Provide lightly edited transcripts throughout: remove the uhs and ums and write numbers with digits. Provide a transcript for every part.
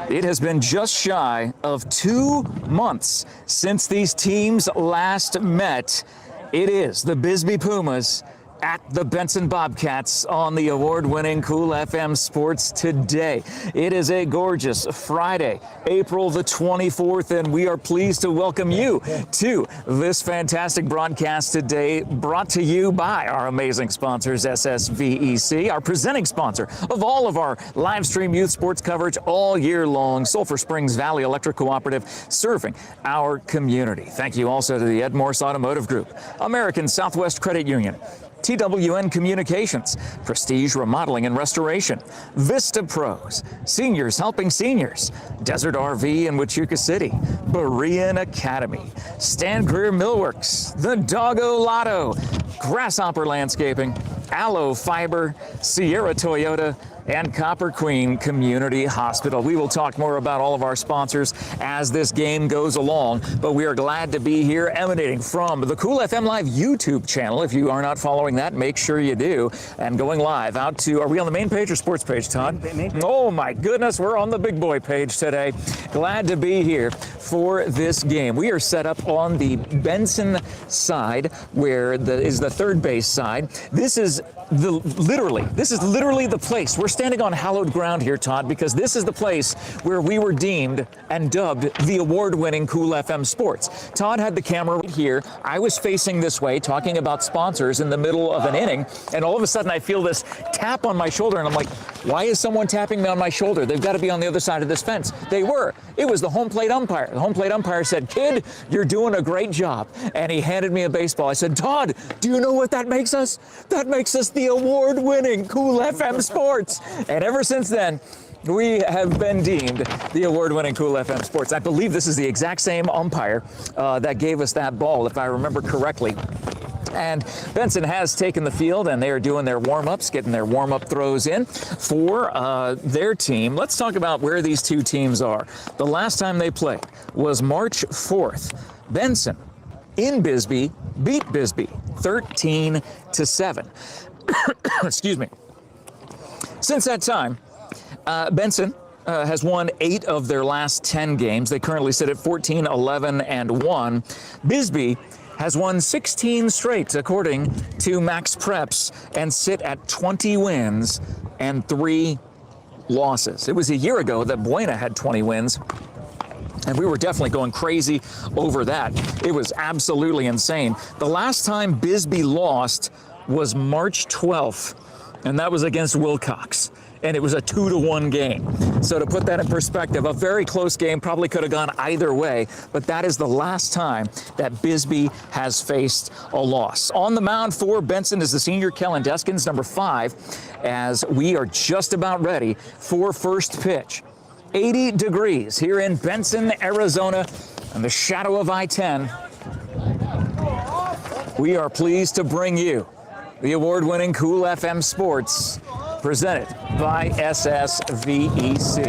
It has been just shy of 2 months since these teams last met. It is the Bisbee Pumas at the Benson Bobcats on the award-winning Cool FM Sports Today. It is a gorgeous Friday, April the 24th, and we are pleased to welcome you to this fantastic broadcast today, brought to you by our amazing sponsors, SSVEC, our presenting sponsor of all of our live stream youth sports coverage all year long, Sulphur Springs Valley Electric Cooperative, serving our community. Thank you also to the MORSE Automotive Group, American Southwest Credit Union, TWN Communications, Prestige Remodeling and Restoration, Vista Pros, Seniors Helping Seniors, Desert RV in Huachuca City, Berean Academy, Stan Greer Millworks, The Doggo Lotto, Grasshopper Landscaping, Aloe Fiber, Sierra Toyota, and Copper Queen Community Hospital. We will talk more about all of our sponsors as this game goes along, but we are glad to be here emanating from the Cool FM Live YouTube channel. If you are not following that, make sure you do. And going live out to, are we on the main page or sports page, Todd? Oh my goodness, we're on the big boy page today. Glad to be here for this game. We are set up on the Benson side, where is the third base side. This is literally the place. We're standing on hallowed ground here, Todd, because this is the place where we were deemed and dubbed the award-winning Cool FM Sports. Todd had the camera right here. I was facing this way, talking about sponsors in the middle of an inning, and all of a sudden I feel this tap on my shoulder, and I'm like, why is someone tapping me on my shoulder? They've got to be on the other side of this fence. They were. It was the home plate umpire. The home plate umpire said, "Kid, you're doing a great job." And he handed me a baseball. I said, "Todd, do you know what that makes us? That makes us the award-winning Cool FM Sports." And ever since then, we have been deemed the award-winning Cool FM Sports. I believe this is the exact same umpire that gave us that ball, if I remember correctly. And Benson has taken the field, and they are doing their warm-ups, getting their warm-up throws in for their team. Let's talk about where these two teams are. The last time they played was March 4th. Benson in Bisbee beat Bisbee 13-7. Excuse me. Since that time, Benson has won 8 of their last 10 games. They currently sit at 14-11-1. Bisbee has won 16 straight, according to Max Preps, and sit at 20 wins and 3 losses. It was a year ago that Buena had 20 wins, and we were definitely going crazy over that. It was absolutely insane. The last time Bisbee lost was March 12th, and that was against Wilcox, and it was a 2-1 game. So to put that in perspective, a very close game, probably could have gone either way, but that is the last time that Bisbee has faced a loss. On the mound for Benson is the senior Kellen Deskins, number 5, as we are just about ready for first pitch. 80 degrees here in Benson, Arizona, in the shadow of I-10. We are pleased to bring you the award-winning Cool FM Sports, presented by SSVEC.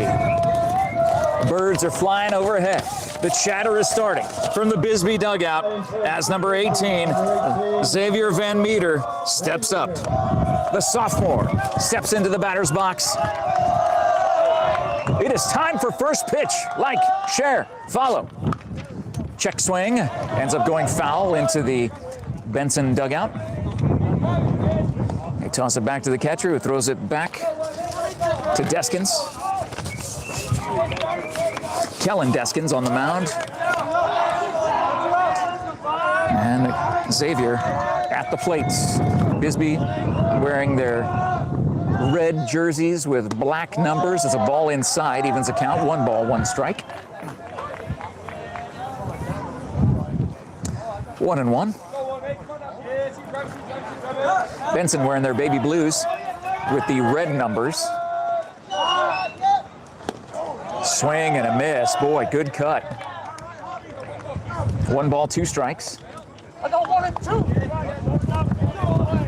Birds are flying overhead. The chatter is starting from the Bisbee dugout as number 18, Xavier Van Meter, steps up. The sophomore steps into the batter's box. It is time for first pitch. Like, share, follow. Check swing, ends up going foul into the Benson dugout. They toss it back to the catcher, who throws it back to Deskins. Kellen Deskins on the mound. And Xavier at the plates. Bisbee wearing their red jerseys with black numbers. It's a ball inside, evens a count. 1 ball, 1 strike. 1-1. Benson wearing their baby blues with the red numbers. Swing and a miss. Boy, good cut. 1 ball, 2 strikes.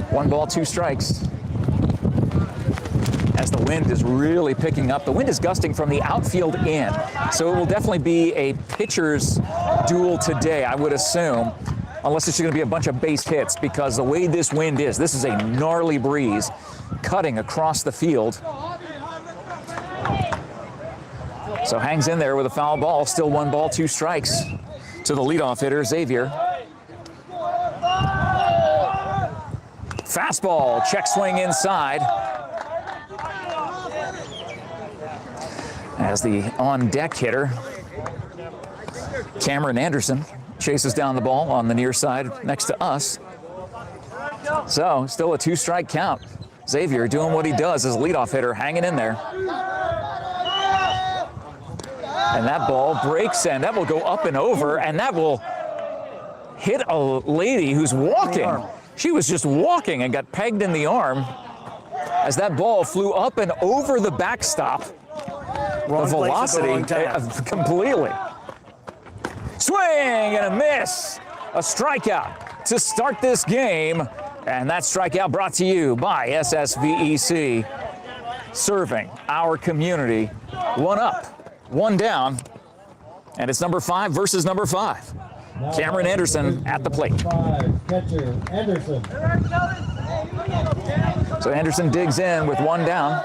1 ball, 2 strikes. As the wind is really picking up. The wind is gusting from the outfield in, so it will definitely be a pitcher's duel today, I would assume. unless it's going to be a bunch of base hits, because the way this wind is, this is a gnarly breeze cutting across the field. So hangs in there with a foul ball, still 1 ball, 2 strikes to the leadoff hitter, Xavier. Fastball, check swing inside. As the on-deck hitter, Cameron Anderson, chases down the ball on the near side next to us. So still a 2-strike count. Xavier doing what he does as a leadoff hitter, hanging in there. And that ball breaks, and that will go up and over, and that will hit a lady who's walking. She was just walking and got pegged in the arm as that ball flew up and over the backstop. The velocity completely. Swing and a miss. A strikeout to start this game. And that strikeout brought to you by SSVEC. Serving our community. 1 up, 1 down. And it's number 5 versus number 5. Cameron Anderson at the plate. Catcher Anderson. So Anderson digs in with 1 down.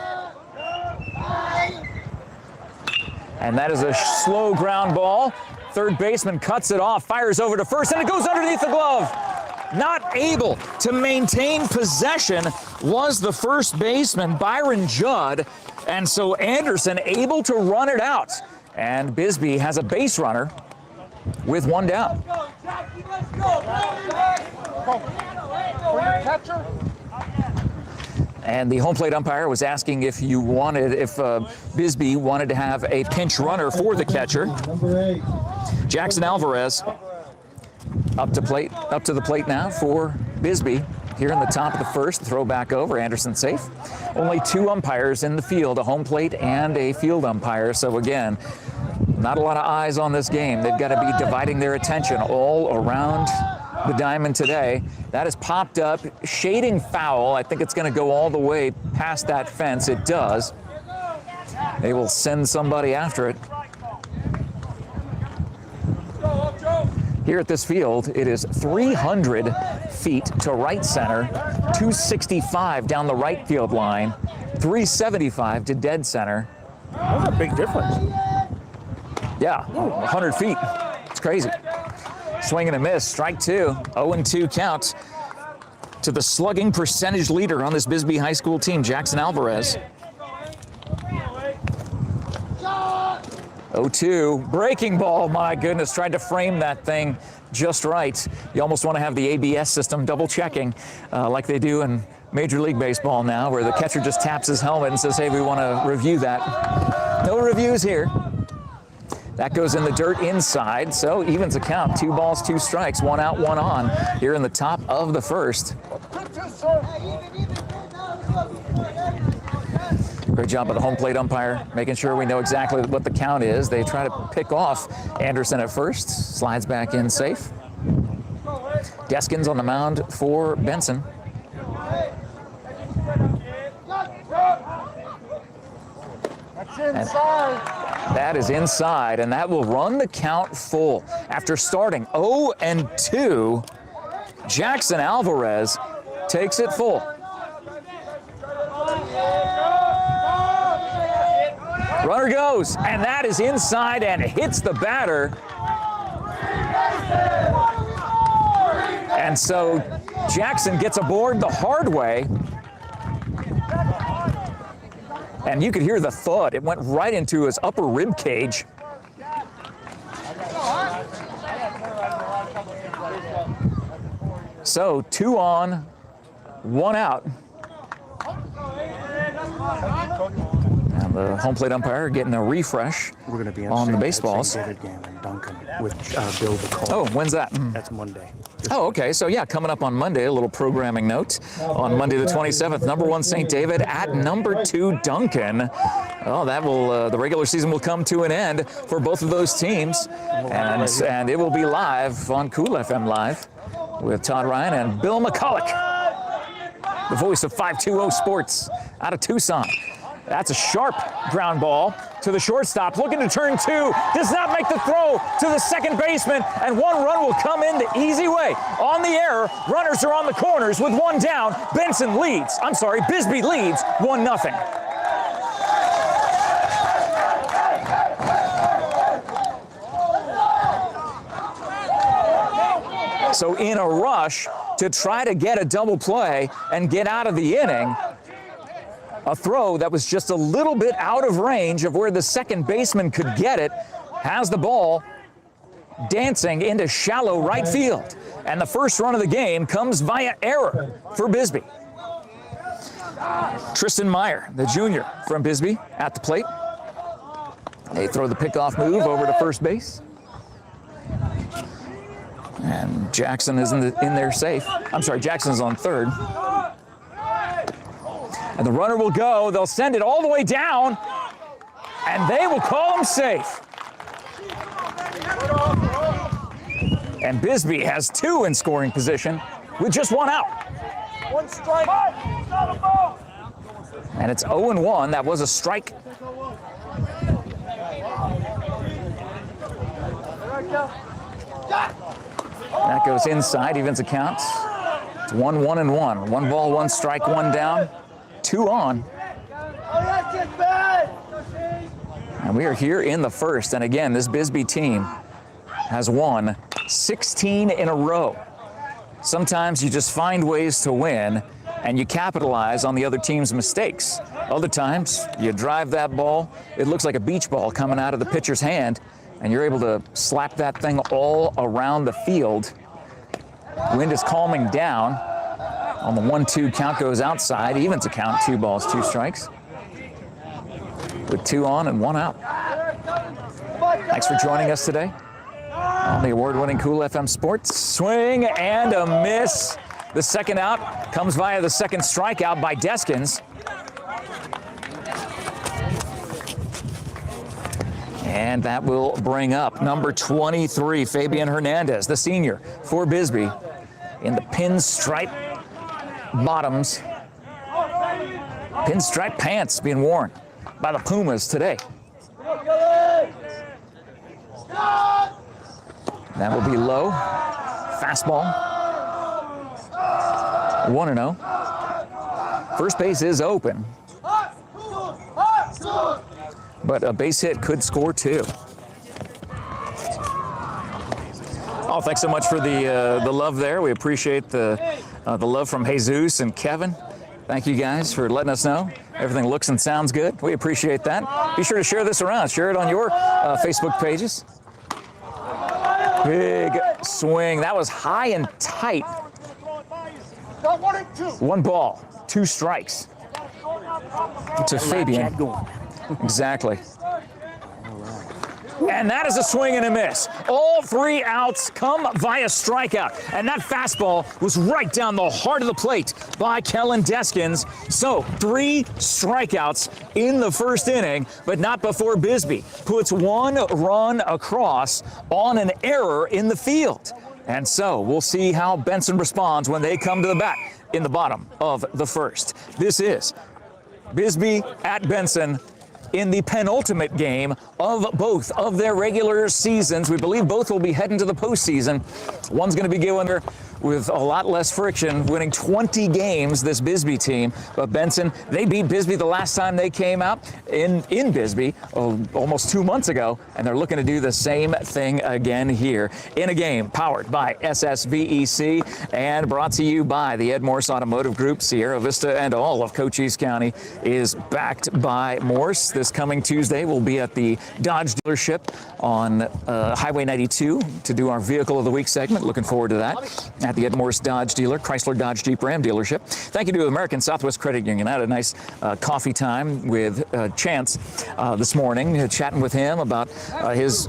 And that is a slow ground ball. Third baseman cuts it off, fires over to first, and it goes underneath the glove. Not able to maintain possession was the first baseman, Byron Judd. And so Anderson able to run it out. And Bisbee has a base runner with 1 down. And the home plate umpire was asking if Bisbee wanted to have a pinch runner for the catcher. Number 8. Jackson Alvarez up to the plate now for Bisbee. Here in the top of the first, throw back over, Anderson safe. Only 2 umpires in the field, a home plate and a field umpire. So again, not a lot of eyes on this game. They've got to be dividing their attention all around the diamond today. That is popped up, shading foul. I think it's going to go all the way past that fence. It does. They will send somebody after it. Here at this field, it is 300 feet to right center, 265 down the right field line, 375 to dead center. That's a big difference. Yeah, 100 feet. It's crazy. Swing and a miss, strike 2, 0-2 count to the slugging percentage leader on this Bisbee High School team, Jackson Alvarez. 0-2, breaking ball, my goodness, tried to frame that thing just right. You almost want to have the ABS system double checking like they do in Major League Baseball now, where the catcher just taps his helmet and says, hey, we want to review that. No reviews here. That goes in the dirt inside, so evens a count. 2 balls, 2 strikes, 1 out, 1 on here in the top of the first. Great job by the home plate umpire, making sure we know exactly what the count is. They try to pick off Anderson at first, slides back in safe. Deskins on the mound for Benson. That's inside. That is inside, and that will run the count full. After starting 0-2, Jackson Alvarez takes it full. Runner goes, and that is inside and hits the batter. And so Jackson gets aboard the hard way. And you could hear the thud. It went right into his upper rib cage. So 2 on, 1 out. And the home plate umpire getting a refresh We're going to be on the baseballs. St. David game in Duncan with Bill DeCole. Oh, when's that? That's Monday. Oh, okay. So, yeah, coming up on Monday, a little programming note. On Monday the 27th, number 1 St. David at number 2 Duncan. Oh, that will, the regular season will come to an end for both of those teams. And it will be live on Cool FM Live with Todd Ryan and Bill McCulloch, the voice of 520 Sports out of Tucson. That's a sharp ground ball to the shortstop, looking to turn two, does not make the throw to the second baseman, and one run will come in the easy way. On the error, runners are on the corners with one down. Bisbee leads 1-0. So in a rush to try to get a double play and get out of the inning, a throw that was just a little bit out of range of where the second baseman could get it, has the ball dancing into shallow right field. And the first run of the game comes via error for Bisbee. Tristan Meyer, the junior from Bisbee, at the plate. They throw the pickoff move over to first base. And Jackson is in there safe. I'm sorry, Jackson's on third. And the runner will go. They'll send it all the way down, and they will call him safe. And Bisbee has two in scoring position with just one out. One strike. And it's 0-1. That was a strike. That goes inside, evens account. It's 1-1-1. 1 ball, 1 strike, 1 down. 2 on. And we are here in the first. And again, this Bisbee team has won 16 in a row. Sometimes you just find ways to win and you capitalize on the other team's mistakes. Other times you drive that ball, it looks like a beach ball coming out of the pitcher's hand, and you're able to slap that thing all around the field. Wind is calming down. On the 1-2 count goes outside, evens a count, 2 balls, 2 strikes. With 2 on and 1 out. Thanks for joining us today on the award-winning Cool FM Sports. Swing and a miss. The second out comes via the second strikeout by Deskins. And that will bring up number 23, Fabian Hernandez, the senior for Bisbee, in the pinstripe bottoms. Pinstripe pants being worn by the Pumas today. That will be low. Fastball. 1-0. First base is open, but a base hit could score 2. Oh, thanks so much for the love there. We appreciate the love from Jesus and Kevin. Thank you guys for letting us know everything looks and sounds good. We appreciate that. Be sure to share this around. Share it on your Facebook pages. Big swing. That was high and tight. 1 ball, 2 strikes to Fabian. Exactly. And that is a swing and a miss. All 3 outs come via strikeout. And that fastball was right down the heart of the plate by Kellen Deskins. So 3 strikeouts in the first inning, but not before Bisbee puts 1 run across on an error in the field. And so we'll see how Benson responds when they come to the bat in the bottom of the first. This is Bisbee at Benson in the penultimate game of both of their regular seasons. We believe both will be heading to the postseason. One's going to be going there with a lot less friction, winning 20 games, this Bisbee team. But Benson, they beat Bisbee the last time they came out in Bisbee almost 2 months ago, and they're looking to do the same thing again here in a game powered by SSVEC and brought to you by the MORSE Automotive Group. Sierra Vista and all of Cochise County is backed by Morse. This coming Tuesday, we'll be at the Dodge dealership on Highway 92 to do our Vehicle of the Week segment. Looking forward to that. At the Morse Dodge dealer, Chrysler Dodge Jeep Ram dealership. Thank you to American Southwest Credit Union. I had a nice coffee time with Chance this morning, chatting with him about his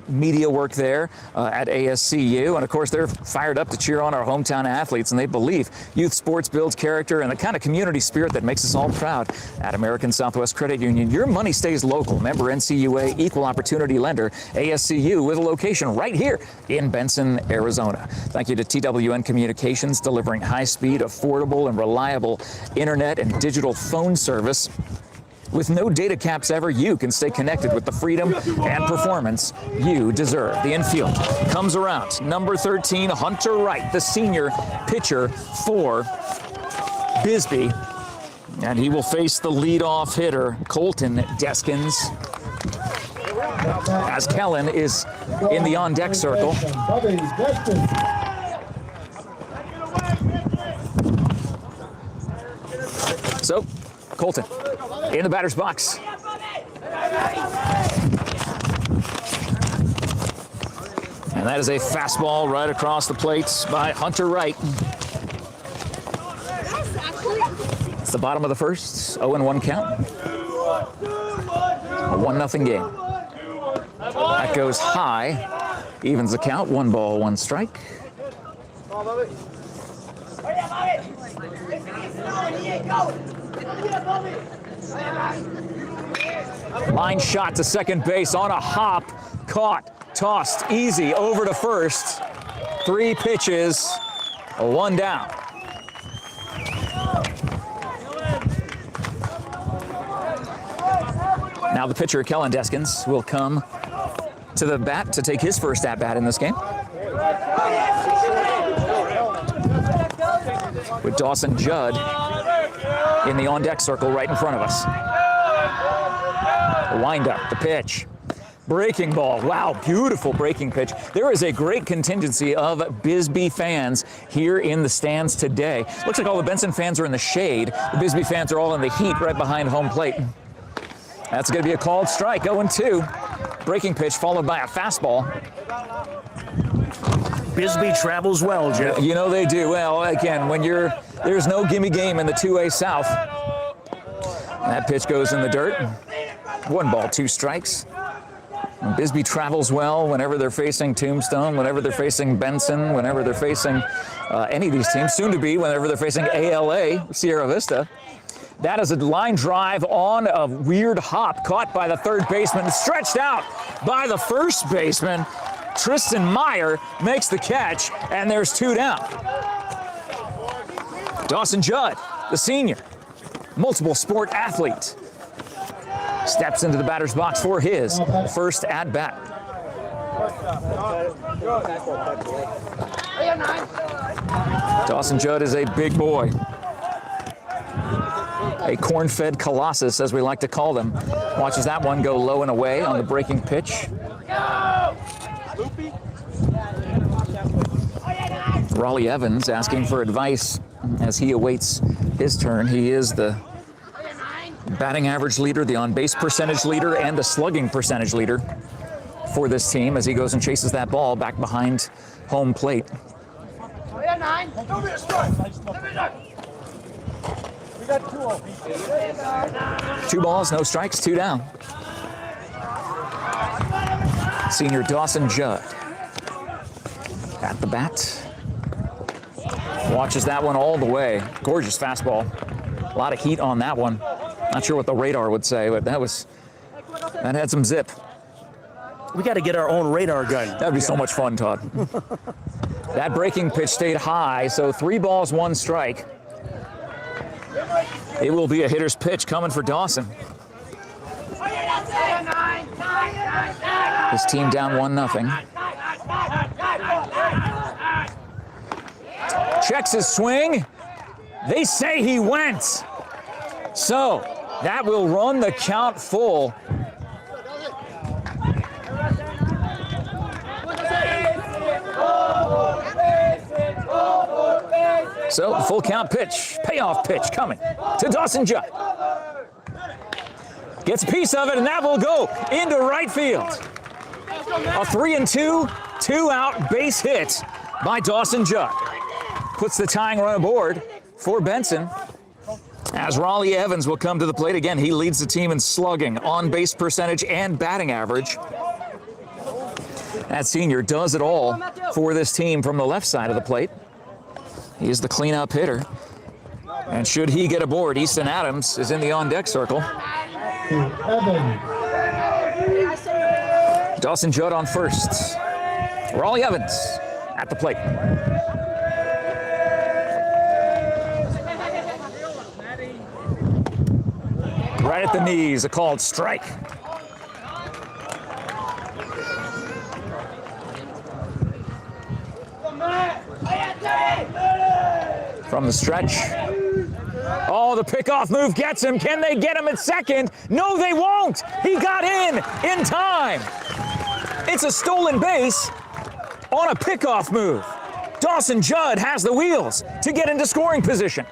media work there at ASCU. And of course, they're fired up to cheer on our hometown athletes, and they believe youth sports builds character and the kind of community spirit that makes us all proud. At American Southwest Credit Union, your money stays local. Member NCUA, equal opportunity lender, ASCU, with a location right here in Benson, Arizona. Thank you to TWN Communications, delivering high-speed, affordable, and reliable internet and digital phone service With no data caps ever, you can stay connected with the freedom and performance you deserve. The infield comes around. Number 13, Hunter Wright, the senior pitcher for Bisbee. And he will face the leadoff hitter, Colton Deskins, as Kellen is in the on-deck circle. So, Colton in the batter's box. And that is a fastball right across the plate by Hunter Wright. It's the bottom of the first, 0-1 count. A 1-0 game. That goes high, evens the count, 1 ball, 1 strike. Line shot to second base on a hop, caught, tossed, easy, over to first. 3 pitches, a 1 down. Now the pitcher, Kellen Deskins, will come to the bat to take his first at-bat in this game. With Dawson Judd in the on-deck circle right in front of us. The wind-up, the pitch. Breaking ball. Wow, beautiful breaking pitch. There is a great contingency of Bisbee fans here in the stands today. Looks like all the Benson fans are in the shade. The Bisbee fans are all in the heat right behind home plate. That's going to be a called strike, 0-2. Breaking pitch followed by a fastball. Bisbee travels well, Jeff. You know they do. Well, again, when there's no gimme game in the 2A South. That pitch goes in the dirt. 1 ball, 2 strikes. And Bisbee travels well whenever they're facing Tombstone, whenever they're facing Benson, whenever they're facing any of these teams, soon to be whenever they're facing ALA, Sierra Vista. That is a line drive on a weird hop caught by the third baseman, stretched out by the first baseman. Tristan Meyer makes the catch, and there's 2 down. Dawson Judd, the senior, multiple sport athlete, steps into the batter's box for his first at-bat. Dawson Judd is a big boy. A corn-fed colossus, as we like to call them. Watches that one go low and away on the breaking pitch. Raleigh Evans asking for advice as he awaits his turn. He is the batting average leader, the on-base percentage leader, and the slugging percentage leader for this team as he goes and chases that ball back behind home plate. 2 balls, no strikes, 2 down. Senior Dawson Judd at the bat. Watches that one all the way. Gorgeous fastball. A lot of heat on that one. Not sure what the radar would say, but that had some zip. We got to get our own radar gun. That would be so much fun, Todd. That breaking pitch stayed high, so 3 balls, 1 strike. It will be a hitter's pitch coming for Dawson. His team down 1-0. Checks his swing. They say he went. So that will run the count full. So full count pitch, payoff pitch coming to Dawson Judd. Gets a piece of it, and that will go into right field. A 3-2, 2-out base hit by Dawson Judd. Puts the tying run aboard for Benson. As Raleigh Evans will come to the plate again, he leads the team in slugging, on-base percentage, and batting average. That senior does it all for this team from the left side of the plate. He is the cleanup hitter. And should he get aboard, Easton Adams is in the on-deck circle. Dawson Judd on first. Raleigh Evans at the plate. Right at the knees, a called strike. From the stretch. Oh, the pickoff move gets him. Can they get him at second? No, they won't. He got in time. It's a stolen base on a pickoff move. Dawson Judd has the wheels to get into scoring position.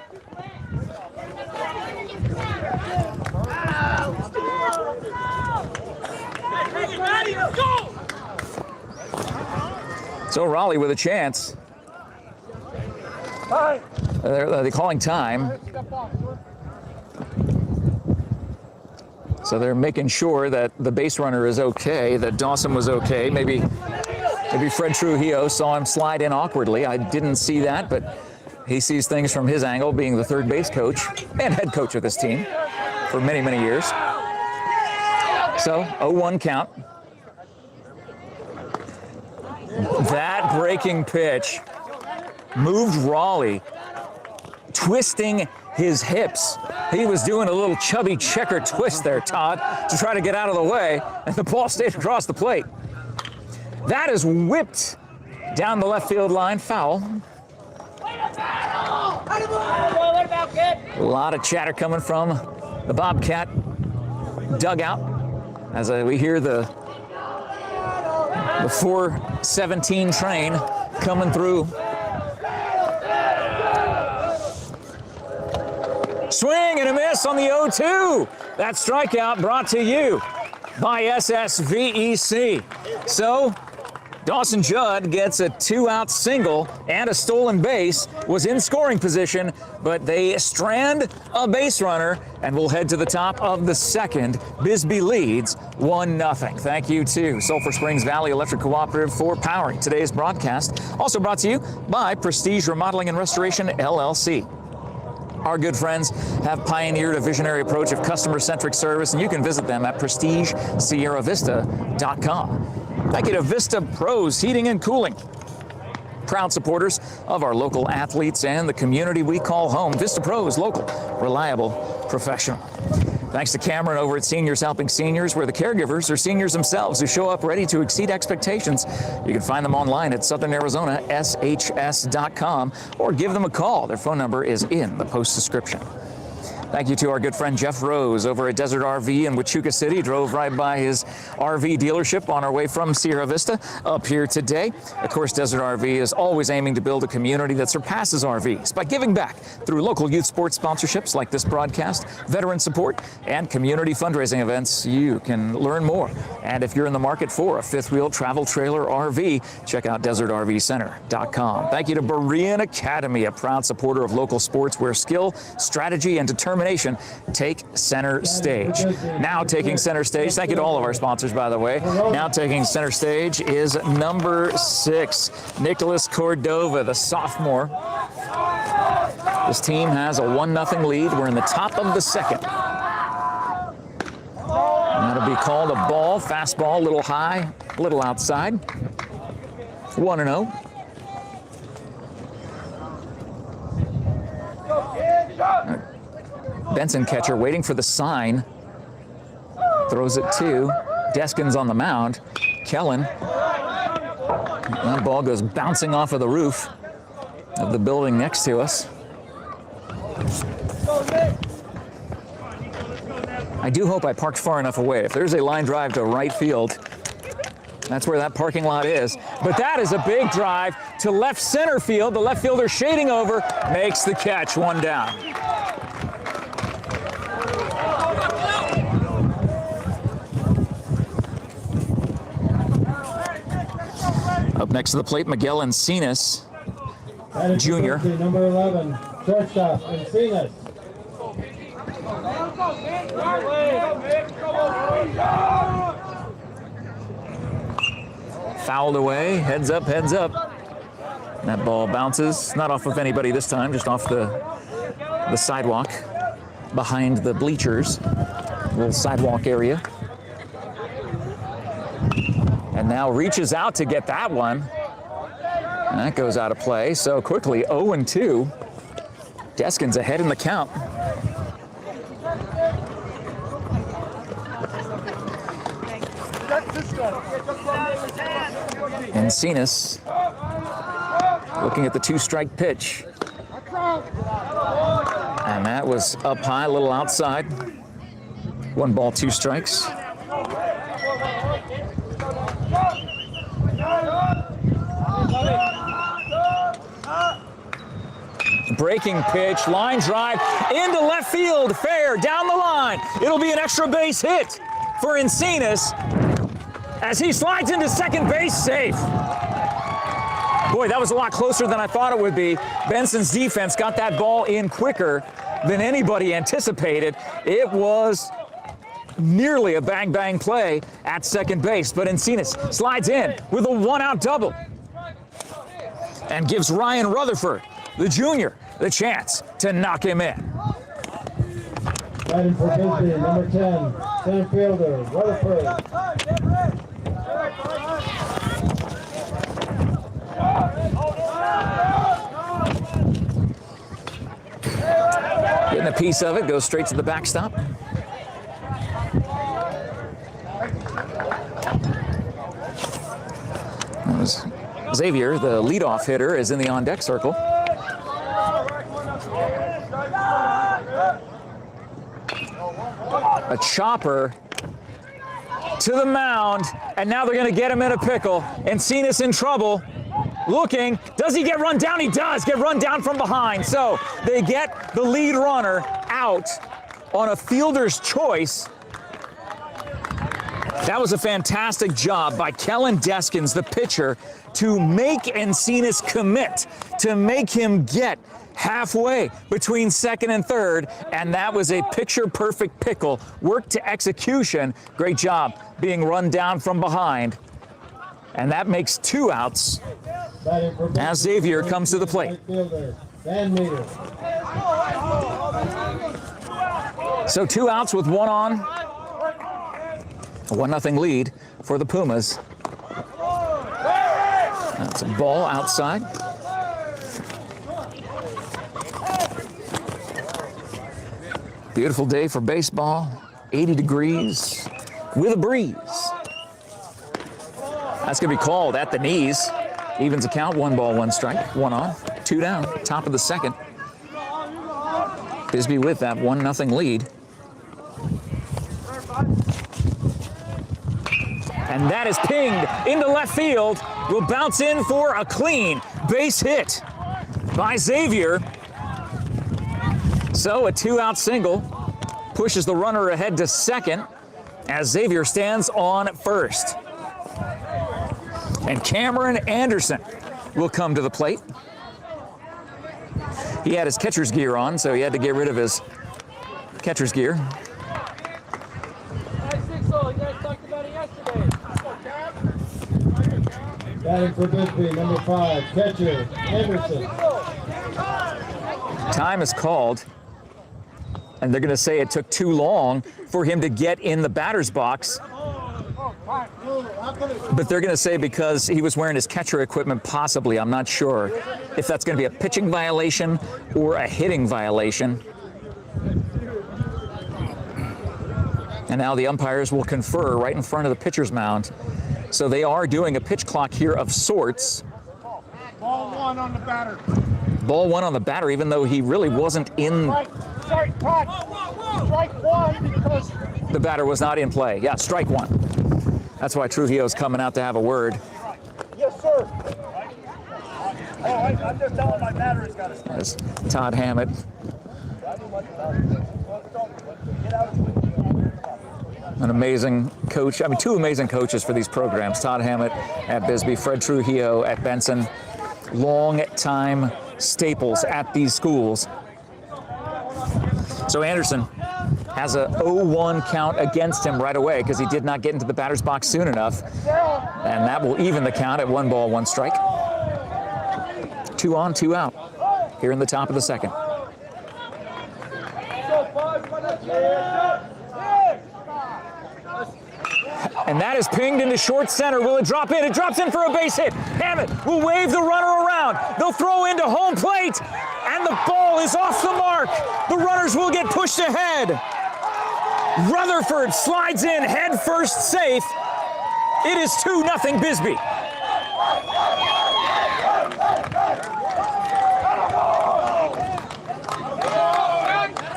So Raleigh with a chance. They're calling time. So they're making sure that the base runner is okay, that Dawson was okay. Maybe Fred Trujillo saw him slide in awkwardly. I didn't see that, but he sees things from his angle, being the third base coach and head coach of this team for many, many years. So 0-1 count. That breaking pitch moved Raleigh, twisting his hips. He was doing a little chubby checker twist there, Todd, to try to get out of the way, and the ball stayed across the plate. That is whipped down the left field line, foul. A lot of chatter coming from the Bobcat dugout as we hear the 417 train coming through. Swing and a miss on the 0-2. That strikeout brought to you by SSVEC. So Dawson Judd gets a 2-out single and a stolen base, was in scoring position, but they strand a base runner and will head to the top of the second. Bisbee leads 1-0. Thank you to Sulphur Springs Valley Electric Cooperative for powering today's broadcast. Also brought to you by Prestige Remodeling and Restoration LLC. Our good friends have pioneered a visionary approach of customer-centric service, and you can visit them at prestigesierravista.com. Thank you to Vista Pros Heating and Cooling, proud supporters of our local athletes and the community we call home. Vista Pros, local, reliable, professional. Thanks to Cameron over at Seniors Helping Seniors, where the caregivers are seniors themselves who show up ready to exceed expectations. You can find them online at southernArizonashs.com or give them a call. Their phone number is in the post description. Thank you to our good friend Jeff Rose over at Desert RV in Wichita City. Drove right by his RV dealership on our way from Sierra Vista up here today. Of course, Desert RV is always aiming to build a community that surpasses RVs by giving back through local youth sports sponsorships like this broadcast, veteran support, and community fundraising events. You can learn more. And if you're in the market for a fifth wheel travel trailer RV, check out desertrvcenter.com. Thank you to Berean Academy, a proud supporter of local sports where skill, strategy, and determination take center stage. Now taking center stage, thank you to all of our sponsors, by the way. Now taking center stage is number 6, Nicholas Cordova, the sophomore. This team has a 1-0 lead. We're in the top of the second. And that'll be called a ball, fastball, a little high, a little outside. 1-0. Benson catcher waiting for the sign. Throws it to Deskins on the mound. Kellen. That ball goes bouncing off of the roof of the building next to us. I do hope I parked far enough away. If there's a line drive to right field, that's where that parking lot is. But that is a big drive to left center field. The left fielder shading over, makes the catch, 1 down. Up next to the plate, Miguel Encinas, Jr. Number 11, shortstop, Encinas. Fouled away, heads up, heads up. That ball bounces, not off of anybody this time, just off the sidewalk behind the bleachers, little sidewalk area. And now reaches out to get that one. And that goes out of play. So quickly, 0-2. Deskins ahead in the count. Encinas looking at the 2-strike pitch. And that was up high, a little outside. 1 ball, 2 strikes. Breaking pitch, line drive into left field, fair, down the line. It'll be an extra base hit for Encinas as he slides into second base, safe. Boy, that was a lot closer than I thought it would be. Benson's defense got that ball in quicker than anybody anticipated. It was nearly a bang-bang play at second base, but Encinas slides in with a 1-out double and gives Ryan Rutherford, the junior, the chance to knock him in. Batting for Bisbee, number 10, center fielder, Rutherford. Getting a piece of it, goes straight to the backstop. That was Xavier, the leadoff hitter, is in the on-deck circle. A chopper to the mound, and now they're going to get him in a pickle. Encinas in trouble. Looking, does he get run down? He does get run down from behind. So they get the lead runner out on a fielder's choice. That was a fantastic job by Kellen Deskins, the pitcher, to make Encinas commit, to make him get halfway between second and third, and that was a picture-perfect pickle, worked to execution. Great job being run down from behind, and that makes 2 outs as Xavier comes to the plate. So 2 outs with 1 on, a 1-0 lead for the Pumas. That's a ball outside. Beautiful day for baseball, 80 degrees with a breeze. That's going to be called at the knees. Evens the count, 1 ball, 1 strike, 1 on, 2 down, top of the second. Bisbee with that 1-0 lead. And that is pinged into left field. Will bounce in for a clean base hit by Xavier. So a 2-out single pushes the runner ahead to second as Xavier stands on first. And Cameron Anderson will come to the plate. He had his catcher's gear on, so he had to get rid of his catcher's gear. Batting for Bisbee, number 5, catcher, Anderson. Time is called, and they're going to say it took too long for him to get in the batter's box. But they're going to say because he was wearing his catcher equipment, possibly. I'm not sure if that's going to be a pitching violation or a hitting violation. And now the umpires will confer right in front of the pitcher's mound. So they are doing a pitch clock here of sorts. Ball 1 on the batter. Ball 1 on the batter, even though he really wasn't in. Strike 1 because The batter was not in play. Yeah, strike 1. That's why Trujillo's coming out to have a word. yes, sir. Oh, I'm just telling my batter he's got to start. As Todd Hammett. An amazing coach. I mean, 2 amazing coaches for these programs. Todd Hammett at Bisbee, Fred Trujillo at Benson. Long-time staples at these schools. So Anderson has a 0-1 count against him right away because he did not get into the batter's box soon enough. And that will even the count at 1 ball, 1 strike. 2 on, 2 out here in the top of the second. And that is pinged into short center. Will it drop in? It drops in for a base hit. Hammett will wave the runner around. They'll throw into home plate, and the ball is off the mark. The runners will get pushed ahead. Rutherford slides in head first safe It is 2-0 Bisbee.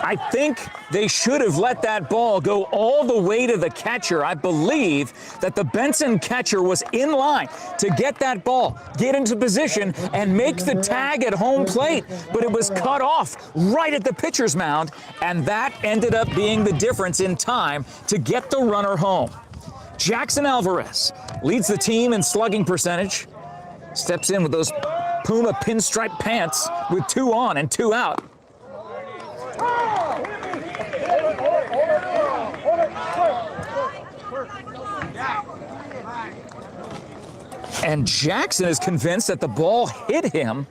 I think they should have let that ball go all the way to the catcher. I believe that the Benson catcher was in line to get that ball, get into position, and make the tag at home plate. But it was cut off right at the pitcher's mound, and that ended up being the difference in time to get the runner home. Jackson Alvarez leads the team in slugging percentage, steps in with those Puma pinstripe pants with 2 on and 2 out. And Jackson is convinced that the ball hit him.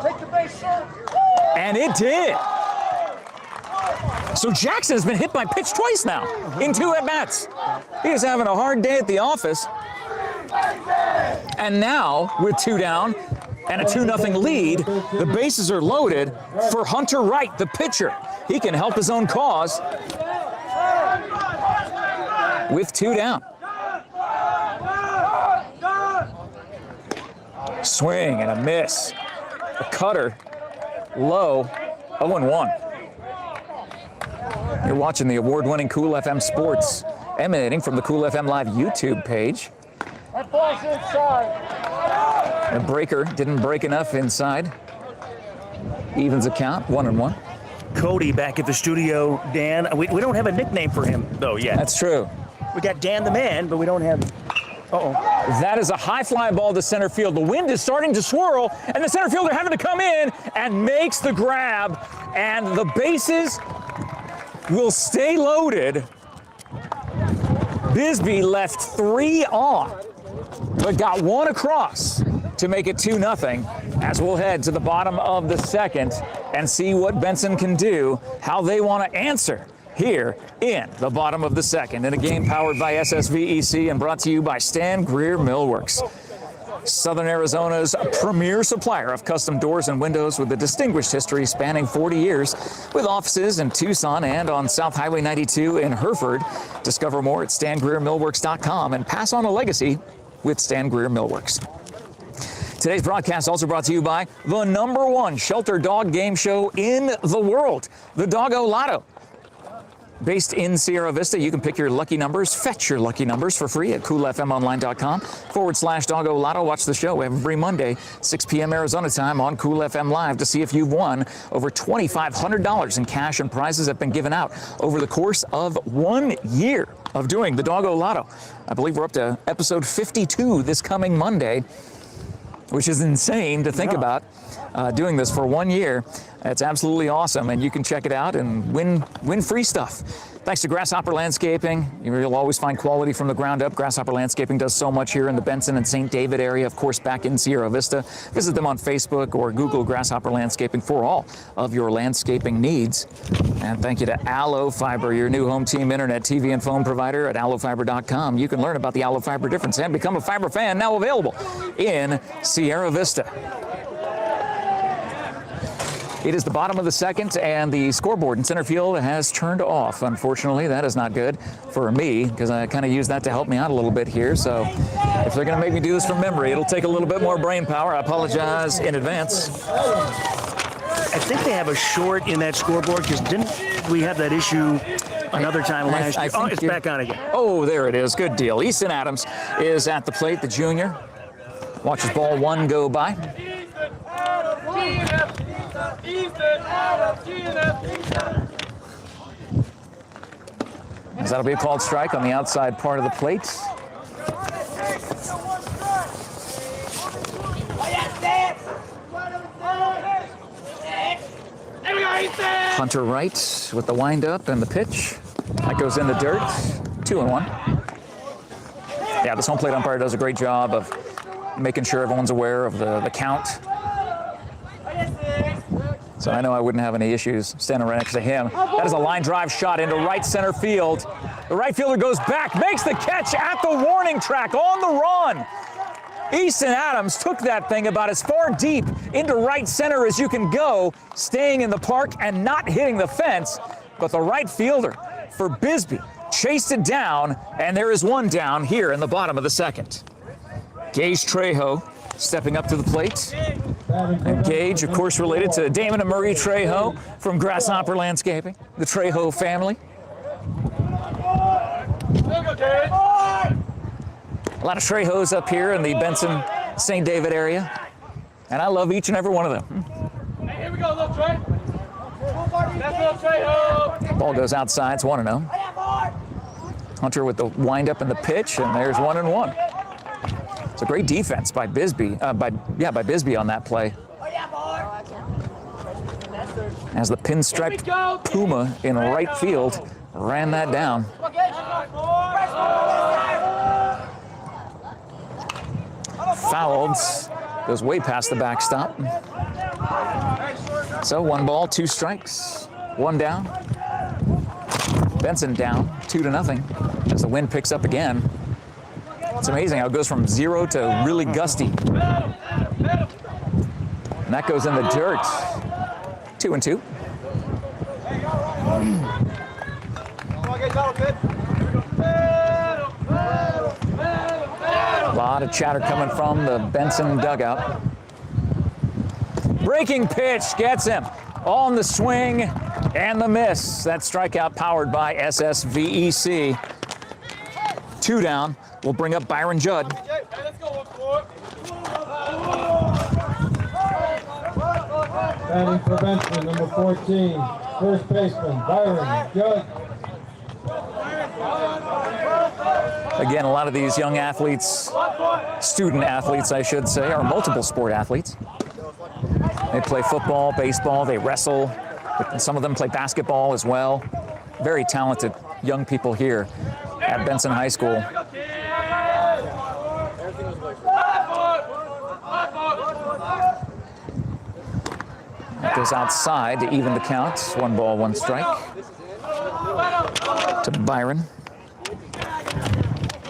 Take the base, sir. And it did. So Jackson has been hit by pitch twice now in 2 at-bats. He is having a hard day at the office. And now, with 2 down and a 2-0 lead, the bases are loaded for Hunter Wright, the pitcher. He can help his own cause with 2 down. Swing and a miss. A cutter, low, 0-1. You're watching the award-winning Cool FM Sports, emanating from the Cool FM Live YouTube page. That ball's inside. The breaker didn't break enough inside. Evens account, 1-1. Cody back at the studio. Dan, we don't have a nickname for him, though, yet. That's true. We got Dan the Man, but we don't have... Uh-oh. That is a high fly ball to center field. The wind is starting to swirl, and the center fielder having to come in and makes the grab, and the bases will stay loaded. Bisbee left 3 on, but got 1 across to make it 2-0, as we'll head to the bottom of the second and see what Benson can do, how they want to answer here in the bottom of the second, in a game powered by SSVEC and brought to you by Stan Greer Millworks, Southern Arizona's premier supplier of custom doors and windows with a distinguished history spanning 40 years, with offices in Tucson and on South Highway 92 in Hereford. Discover more at StanGreerMillworks.com and pass on a legacy with Stan Greer Millworks. Today's broadcast also brought to you by the #1 shelter dog game show in the world, the Doggo Lotto. Based in Sierra Vista, you can pick your lucky numbers, fetch your lucky numbers for free at coolfmonline.com/Doggo Lotto. Watch the show every Monday, 6 p.m. Arizona time on Cool FM Live to see if you've won. Over $2,500 in cash and prizes have been given out over the course of 1 year of doing the Doggo Lotto. I believe we're up to episode 52 this coming Monday, which is insane to think about, doing this for 1 year. It's absolutely awesome, and you can check it out and win free stuff. Thanks to Grasshopper Landscaping. You'll always find quality from the ground up. Grasshopper Landscaping does so much here in the Benson and St. David area, of course, back in Sierra Vista. Visit them on Facebook or Google Grasshopper Landscaping for all of your landscaping needs. And thank you to Allo Fiber, your new home team internet, TV, and phone provider at allofiber.com. You can learn about the Allo Fiber difference and become a fiber fan, now available in Sierra Vista. It is the bottom of the second, and the scoreboard in center field has turned off. Unfortunately, that is not good for me, because I kind of use that to help me out a little bit here. So if they're going to make me do this from memory, it'll take a little bit more brain power. I apologize in advance. I think they have a short in that scoreboard, because didn't we have that issue another time last year? Oh, it's back on again. Oh, there it is. Good deal. Easton Adams is at the plate, the junior. Watches ball 1 go by. As that'll be a called strike on the outside part of the plate. Hunter Wright with the windup and the pitch. That goes in the dirt. 2-1. Yeah, this home plate umpire does a great job of making sure everyone's aware of the count. So I know I wouldn't have any issues standing right next to him. That is a line drive shot into right center field. The right fielder goes back, makes the catch at the warning track on the run. Easton Adams took that thing about as far deep into right center as you can go, staying in the park and not hitting the fence. But the right fielder for Bisbee chased it down, and there is one down here in the bottom of the second. Gage Trejo stepping up to the plate. And Gage, of course, related to Damon and Marie Trejo from Grasshopper Landscaping, the Trejo family. A lot of Trejos up here in the Benson, St. David area, and I love each and every one of them. Hey, here we go, little Trey. That's little Trejo. Ball goes outside, it's 1-0. Hunter with the windup and the pitch, and there's 1-1. It's a great defense by Bisbee, by Bisbee on that play. As the pinstriped Puma in right field ran that down. Fouled, goes way past the backstop. So 1 ball, 2 strikes, 1 down. Benson down 2-0 as the wind picks up again. It's amazing how it goes from 0 to really gusty. And that goes in the dirt. 2-2. A lot of chatter coming from the Benson dugout. Breaking pitch gets him on the swing and the miss. That strikeout powered by SSVEC. 2 down. We'll bring up Byron Judd. Batting for Benson, number 14, first baseman, Byron Judd. Again, a lot of these young athletes, student athletes, I should say, are multiple sport athletes. They play football, baseball, they wrestle. Some of them play basketball as well. Very talented young people here at Benson High School. That goes outside to even the count. 1 ball, 1 strike. To Byron,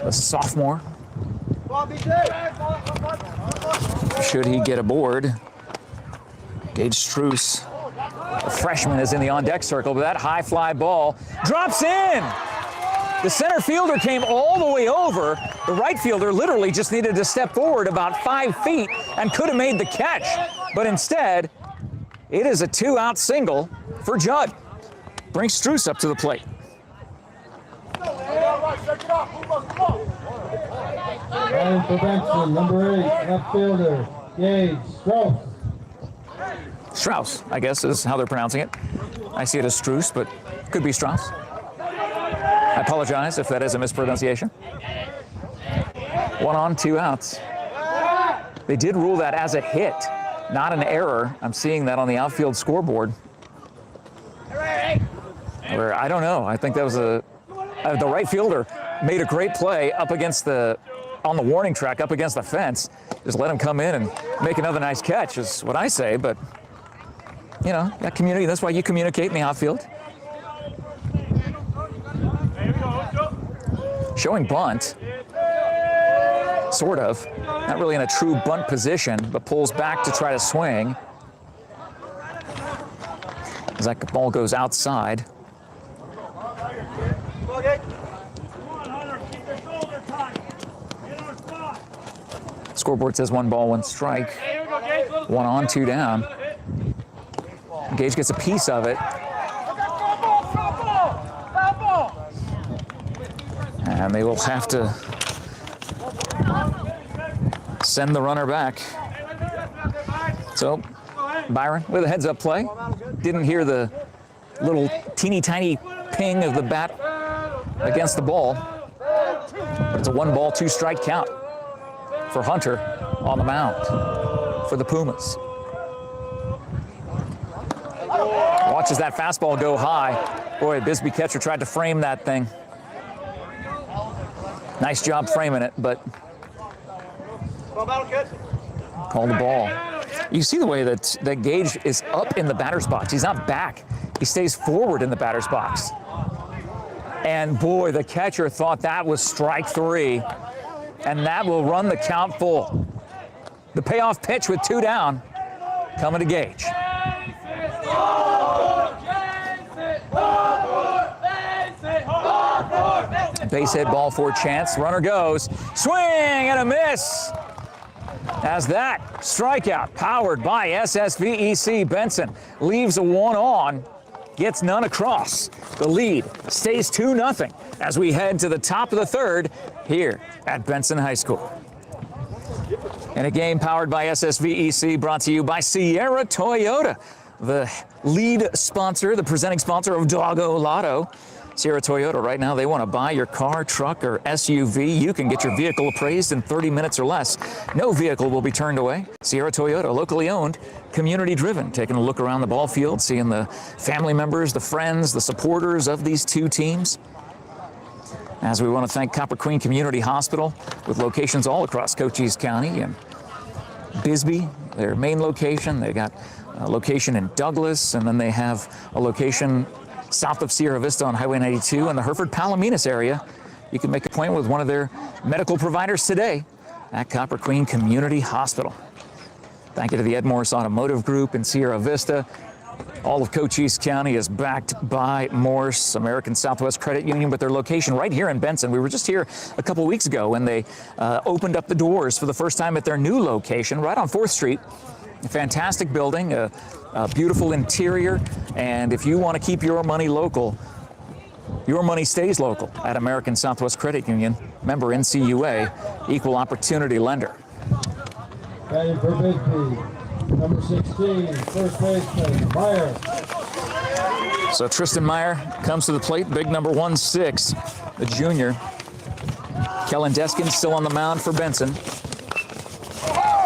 the sophomore. Should he get aboard? Gage Struess, the freshman, is in the on-deck circle, but that high fly ball drops in. The center fielder came all the way over. The right fielder literally just needed to step forward about 5 feet and could have made the catch. But instead, it is a 2-out single for Judd. Brings Struess up to the plate. Batting for Benson, number 8, left fielder, Gage Strauss. Strauss, I guess, is how they're pronouncing it. I see it as Struess, but could be Strauss. I apologize if that is a mispronunciation. 1 on, 2 outs. They did rule that as a hit, not an error. I'm seeing that on the outfield scoreboard. Where, I don't know. I think that was the right fielder made a great play up against on the warning track, up against the fence. Just let him come in and make another nice catch is what I say, but you know, that community, that's why you communicate in the outfield. Showing bunt, sort of. Not really in a true bunt position, but pulls back to try to swing. As that ball goes outside. Scoreboard says 1 ball, 1 strike. 1 on, 2 down. Gage gets a piece of it. And they will have to send the runner back. So Byron with a heads-up play. Didn't hear the little teeny tiny ping of the bat against the ball. But it's a 1 ball, 2 strike count for Hunter on the mound for the Pumas. Watches that fastball go high. Boy, Bisbee catcher tried to frame that thing. Nice job framing it, but called the ball. You see the way that Gage is up in the batter's box. He's not back. He stays forward in the batter's box. And boy, the catcher thought that was strike 3. And that will run the count full. The payoff pitch with 2 down coming to Gage. base hit, ball four chance. Runner goes, swing and a miss. As that strikeout, powered by SSVEC Benson, leaves a one on, gets none across. The lead stays 2-0 as we head to the top of the third here at Benson High School. In a game powered by SSVEC, brought to you by Sierra Toyota, the lead sponsor, the presenting sponsor of Doggo Lotto. Sierra Toyota, right now, they want to buy your car, truck, or SUV. You can get your vehicle appraised in 30 minutes or less. No vehicle will be turned away. Sierra Toyota, locally owned, community driven. Taking a look around the ball field, seeing the family members, the friends, the supporters of these two teams. As we want to thank Copper Queen Community Hospital, with locations all across Cochise County and Bisbee, their main location. They got a location in Douglas, and then they have a location south of Sierra Vista on Highway 92 in the Hereford-Palominas area. You can make an appointment with one of their medical providers today at Copper Queen Community Hospital. Thank you to the MORSE Automotive Group in Sierra Vista. All of Cochise County is backed by MORSE, American Southwest Credit Union, with their location right here in Benson. We were just here a couple weeks ago when they opened up the doors for the first time at their new location right on 4th Street. A fantastic building, a beautiful interior, and if you want to keep your money local, your money stays local at American Southwest Credit Union, member NCUA, equal opportunity lender. Batting for Bisbee, number 16, first baseman, Meyer. So Tristan Meyer comes to the plate, big number 1-6, the junior. Kellen Deskin still on the mound for Benson.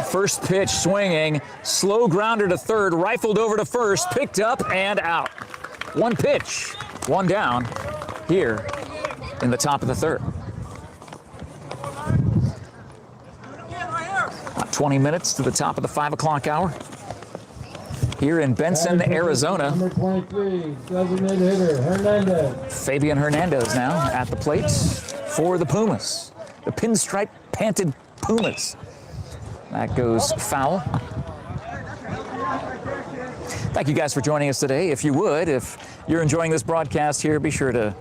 First pitch swinging, slow grounder to third, rifled over to first, picked up and out. One pitch, one down here in the top of the third. About 20 minutes to the top of the 5 o'clock hour here in Benson, Arizona. Number 23, designated hitter, Hernandez. Fabian Hernandez now at the plate for the Pumas, the pinstripe panted Pumas. That goes foul. Thank you guys for joining us today. If you would, if you're enjoying this broadcast here, be sure to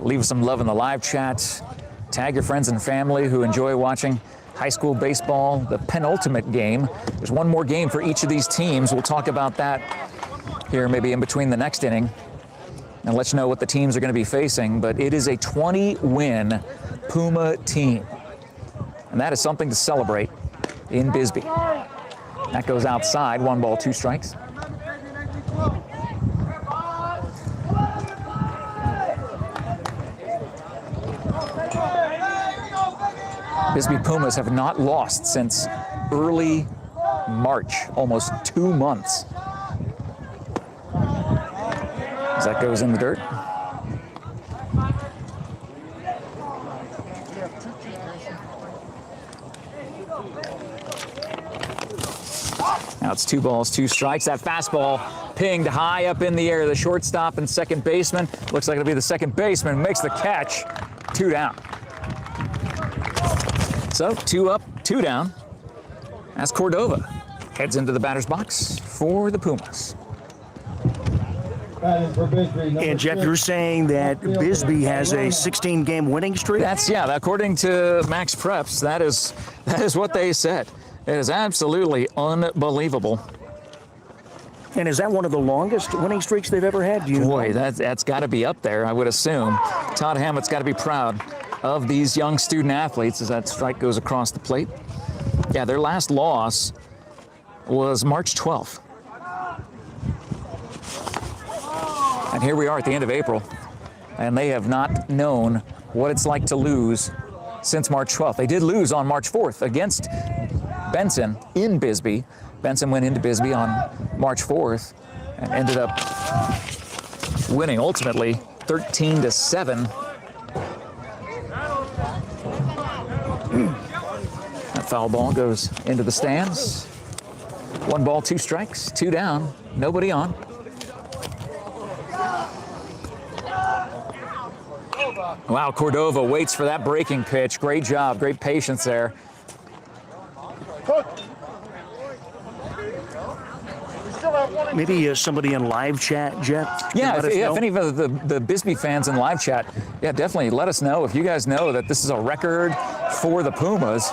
leave us some love in the live chat. Tag your friends and family who enjoy watching high school baseball, the penultimate game. There's one more game for each of these teams. We'll talk about that here maybe in between the next inning and let you know what the teams are going to be facing. But it is a 20-win Puma team, and that is something to celebrate in Bisbee. That goes outside, 1 ball, 2 strikes. Bisbee Pumas have not lost since early March, almost 2 months. As that goes in the dirt. Now it's 2 balls, 2 strikes. That fastball pinged high up in the air. The shortstop and second baseman. Looks like it'll be the second baseman. Makes the catch. 2 down. So 2 up, 2 down. As Cordova heads into the batter's box for the Pumas. And Jeff, you're saying that Bisbee has a 16-game winning streak? That's, yeah, according to Max Preps, that is what they said. It is absolutely unbelievable. And is that one of the longest winning streaks they've ever had? Do you Boy, know? that's got to be up there, I would assume. Todd Hammett's got to be proud of these young student athletes as that strike goes across the plate. Yeah, their last loss was March 12th. And here we are at the end of April, and they have not known what it's like to lose since March 12th. They did lose on March 4th against Benson in Bisbee. Benson went into Bisbee on March 4th and ended up winning ultimately 13-7. That foul ball goes into the stands. 1 ball, 2 strikes, 2 down, nobody on. Wow, Cordova waits for that breaking pitch. Great job, great patience there. We still have 1 maybe somebody in live chat, Jeff? Yeah, let us know? if any of the Bisbee fans in live chat, yeah, definitely let us know if you guys know that this is a record for the Pumas.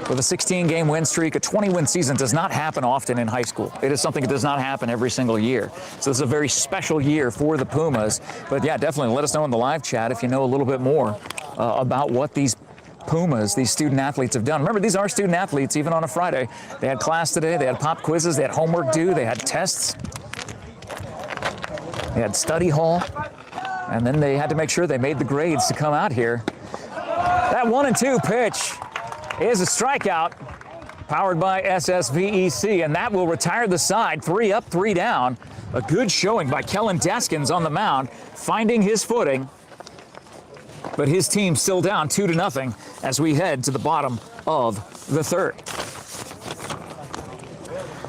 With a 16-game win streak, a 20-win season does not happen often in high school. It is something that does not happen every single year. So this is a very special year for the Pumas. But yeah, definitely let us know in the live chat if you know a little bit more about what these Pumas, these student athletes have done. Remember, these are student athletes even on a Friday. They had class today, they had pop quizzes, they had homework due, they had tests, they had study hall, and then they had to make sure they made the grades to come out here. That 1-2 pitch is a strikeout, powered by SSVEC, and that will retire the side. 3 up, 3 down. A good showing by Kellen Deskins on the mound, finding his footing. But his team still down 2-0 as we head to the bottom of the third.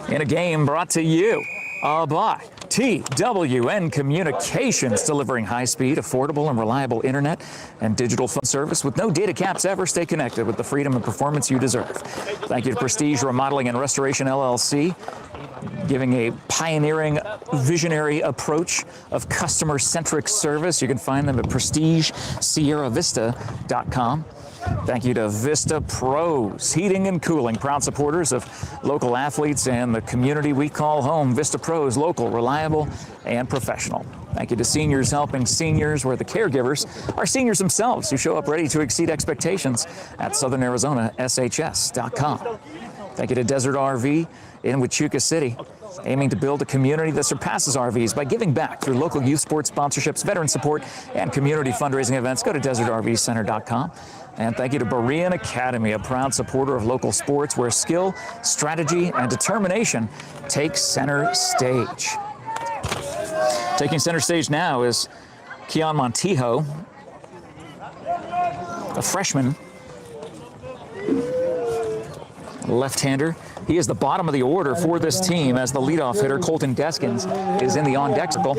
In a game brought to you by TWN Communications, delivering high-speed, affordable, and reliable internet and digital phone service with no data caps ever. Stay connected with the freedom and performance you deserve. Thank you to Prestige Remodeling and Restoration LLC, giving a pioneering, visionary approach of customer-centric service. You can find them at prestigesierravista.com. Thank you to Vista Pros, heating and cooling, proud supporters of local athletes and the community we call home. Vista Pros, local, reliable, and professional. Thank you to Seniors Helping Seniors, where the caregivers are seniors themselves who show up ready to exceed expectations at southernarizonaSHS.com. Thank you to Desert RV in Wichita City, aiming to build a community that surpasses RVs by giving back through local youth sports sponsorships, veteran support, and community fundraising events. Go to desertrvcenter.com. And thank you to Berean Academy, a proud supporter of local sports where skill, strategy, and determination take center stage. Taking center stage now is Keon Montijo, a freshman, left-hander. He is the bottom of the order for this team as the leadoff hitter, Colton Deskins, is in the on-deck circle.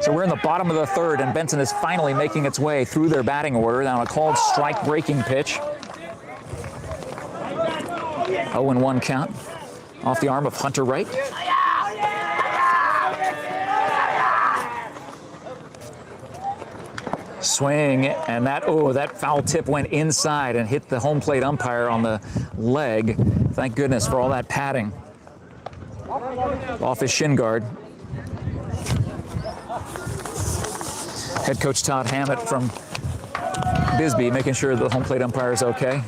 So we're in the bottom of the third, and Benson is finally making its way through their batting order on a called strike-breaking pitch. 0-1 count off the arm of Hunter Wright. Swing, and that foul tip went inside and hit the home plate umpire on the leg. Thank goodness for all that padding off his shin guard. Head coach Todd Hammett from Bisbee making sure the home plate umpire is okay.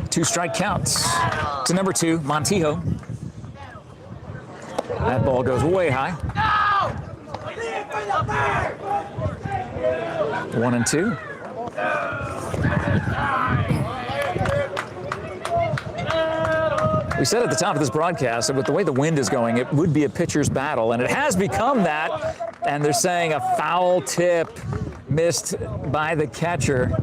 2 strike counts to number 2, Montijo. That ball goes way high. 1-2. We said at the top of this broadcast that with the way the wind is going, it would be a pitcher's battle, and it has become that. And they're saying a foul tip missed by the catcher.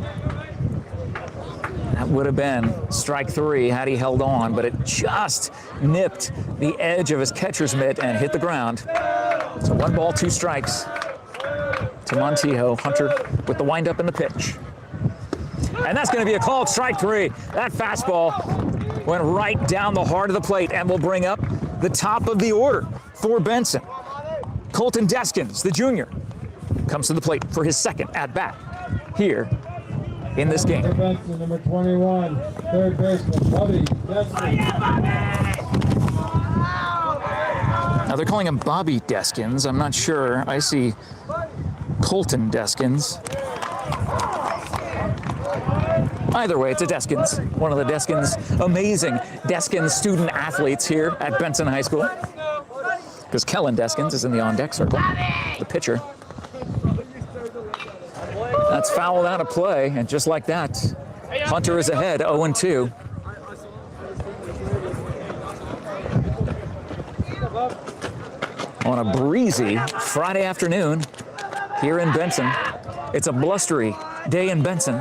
That would have been strike 3 had he held on, but it just nipped the edge of his catcher's mitt and hit the ground. So 1 ball, 2 strikes to Montijo. Hunter with the windup and the pitch. And that's going to be a called strike 3. That fastball went right down the heart of the plate and will bring up the top of the order for Benson. Colton Deskins, the junior, comes to the plate for his second at-bat here in this game. Benson, number 21, third baseman, Bobby Deskins. Now they're calling him Bobby Deskins. I'm not sure. I see Colton Deskins. Either way, it's a Deskins, one of the Deskins, amazing Deskins student athletes here at Benson High School. Because Kellen Deskins is in the on-deck circle, the pitcher. That's fouled out of play, and just like that, Hunter is ahead, 0-2. On a breezy Friday afternoon here in Benson. It's a blustery day in Benson.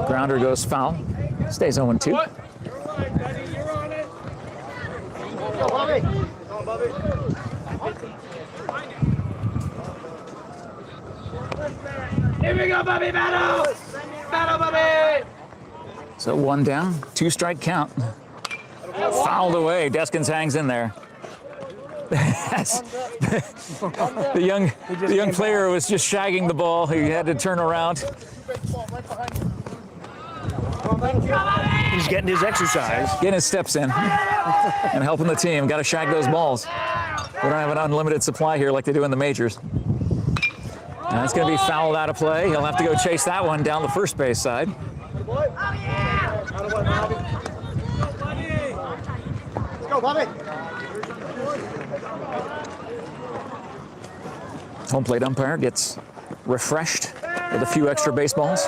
Grounder goes foul, stays 0-2. Here we go, Bobby, battle! Battle, Bobby! So 1 down, 2 strike count. Fouled away. Deskins hangs in there. the young player was just shagging the ball. He had to turn around. He's getting his exercise. Getting his steps in and helping the team. Got to shag those balls. We don't have an unlimited supply here like they do in the majors. Now it's going to be fouled out of play. He'll have to go chase that one down the first base side. Let's go, Bobby. Home plate umpire gets refreshed with a few extra baseballs.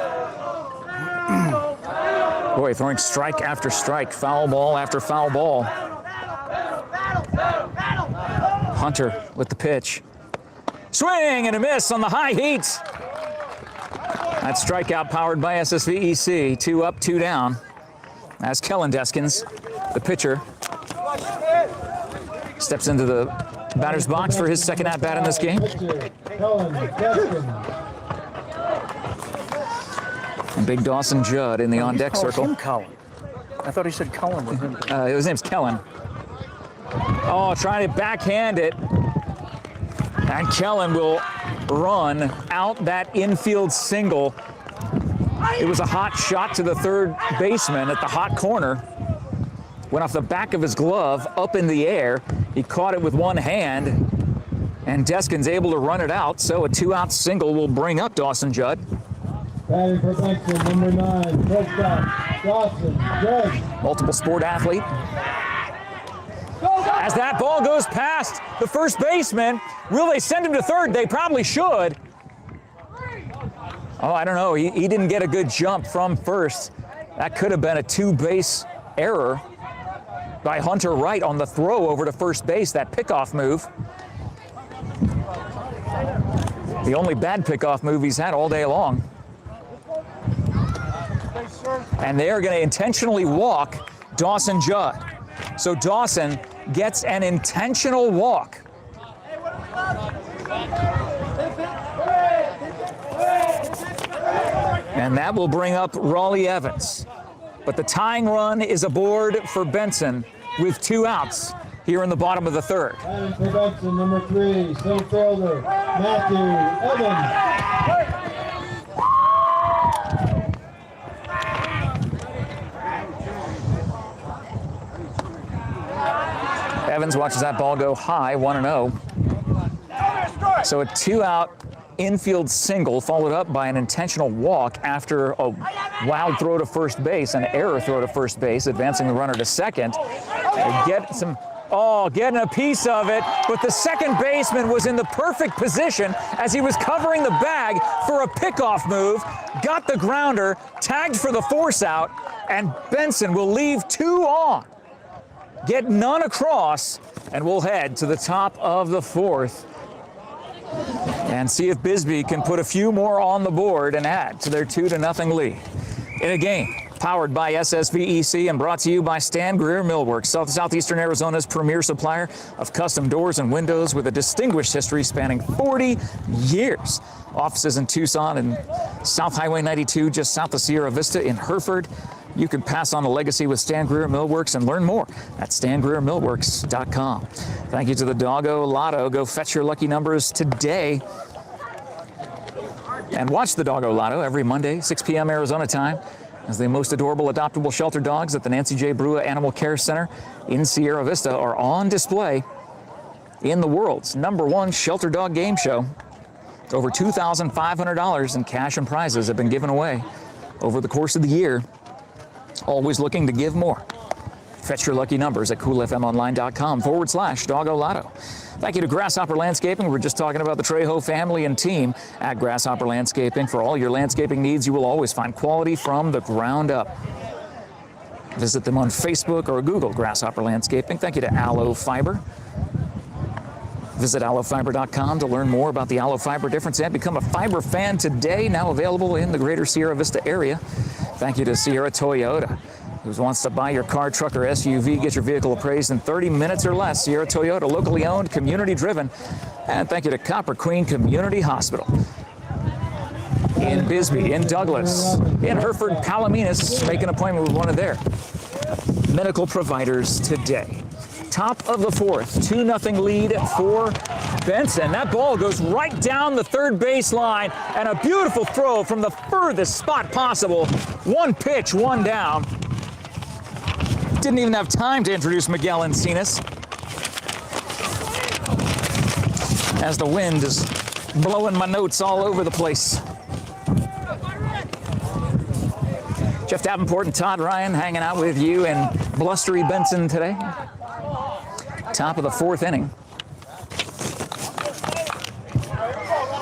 Boy, throwing strike after strike, foul ball after foul ball. Hunter with the pitch. Swing and a miss on the high heat. That strikeout powered by SSVEC. 2 up, 2 down. As Kellen Deskins, the pitcher, steps into the batter's box for his second at-bat in this game. And Big Dawson Judd in the on-deck circle. Him Cullen. I thought he said Cullen with him. His name's Kellen. Oh, trying to backhand it. And Kellen will run out that infield single. It was a hot shot to the third baseman at the hot corner. Went off the back of his glove, up in the air. He caught it with one hand, and Deskin's able to run it out. So a 2-out single will bring up Dawson Judd. Batting for Benson, number 9, shortstop, Dawson Judd. Multiple sport athlete. As that ball goes past the first baseman, will they send him to third? They probably should. Oh, I don't know. He didn't get a good jump from first. That could have been a 2-base error by Hunter Wright on the throw over to first base, that pickoff move. The only bad pickoff move he's had all day long. And they are going to intentionally walk Dawson Judd. So Dawson gets an intentional walk. And that will bring up Raleigh Evans. But the tying run is aboard for Benson with 2 outs here in the bottom of the third. Batting for Benson, number 3, center fielder, Matthew Evans. Evans watches that ball go high, 1-0. So a 2-out infield single followed up by an intentional walk after a wild throw to first base, an error throw to first base, advancing the runner to second. Getting a piece of it, but the second baseman was in the perfect position as he was covering the bag for a pickoff move, got the grounder, tagged for the force out, and Benson will leave 2 on. Get none across, and we'll head to the top of the 4th and see if Bisbee can put a few more on the board and add to their 2-0 lead. In a game powered by SSVEC and brought to you by Stan Greer Millworks, Southeastern Arizona's premier supplier of custom doors and windows with a distinguished history spanning 40 years. Offices in Tucson and South Highway 92, just south of Sierra Vista in Hereford. You can pass on a legacy with Stan Greer Millworks and learn more at stangreermillworks.com. Thank you to the Doggo Lotto. Go fetch your lucky numbers today. And watch the Doggo Lotto every Monday, 6 p.m. Arizona time, as the most adorable adoptable shelter dogs at the Nancy J. Brua Animal Care Center in Sierra Vista are on display in the world's #1 shelter dog game show. Over $2,500 in cash and prizes have been given away over the course of the year. Always looking to give more. Fetch your lucky numbers at coolfmonline.com/Doggo Lotto. Thank you to Grasshopper Landscaping. We're just talking about the Trejo family and team at Grasshopper Landscaping. For all your landscaping needs, you will always find quality from the ground up. Visit them on Facebook or Google Grasshopper Landscaping. Thank you to Aloe Fiber. Visit aloefiber.com to learn more about the Aloe Fiber difference and become a fiber fan today, now available in the greater Sierra Vista area. Thank you to Sierra Toyota, who wants to buy your car, truck, or SUV, get your vehicle appraised in 30 minutes or less. Sierra Toyota, locally owned, community driven. And thank you to Copper Queen Community Hospital in Bisbee, in Douglas, in Hereford, Palominas, make an appointment with one of their medical providers today. Top of the fourth, 2-0 lead for Benson. That ball goes right down the third baseline, and a beautiful throw from the furthest spot possible. One pitch, one down. Didn't even have time to introduce Miguel Encinas, as the wind is blowing my notes all over the place. Jeff Davenport and Todd Ryan hanging out with you in blustery Benson today. Top of the fourth inning.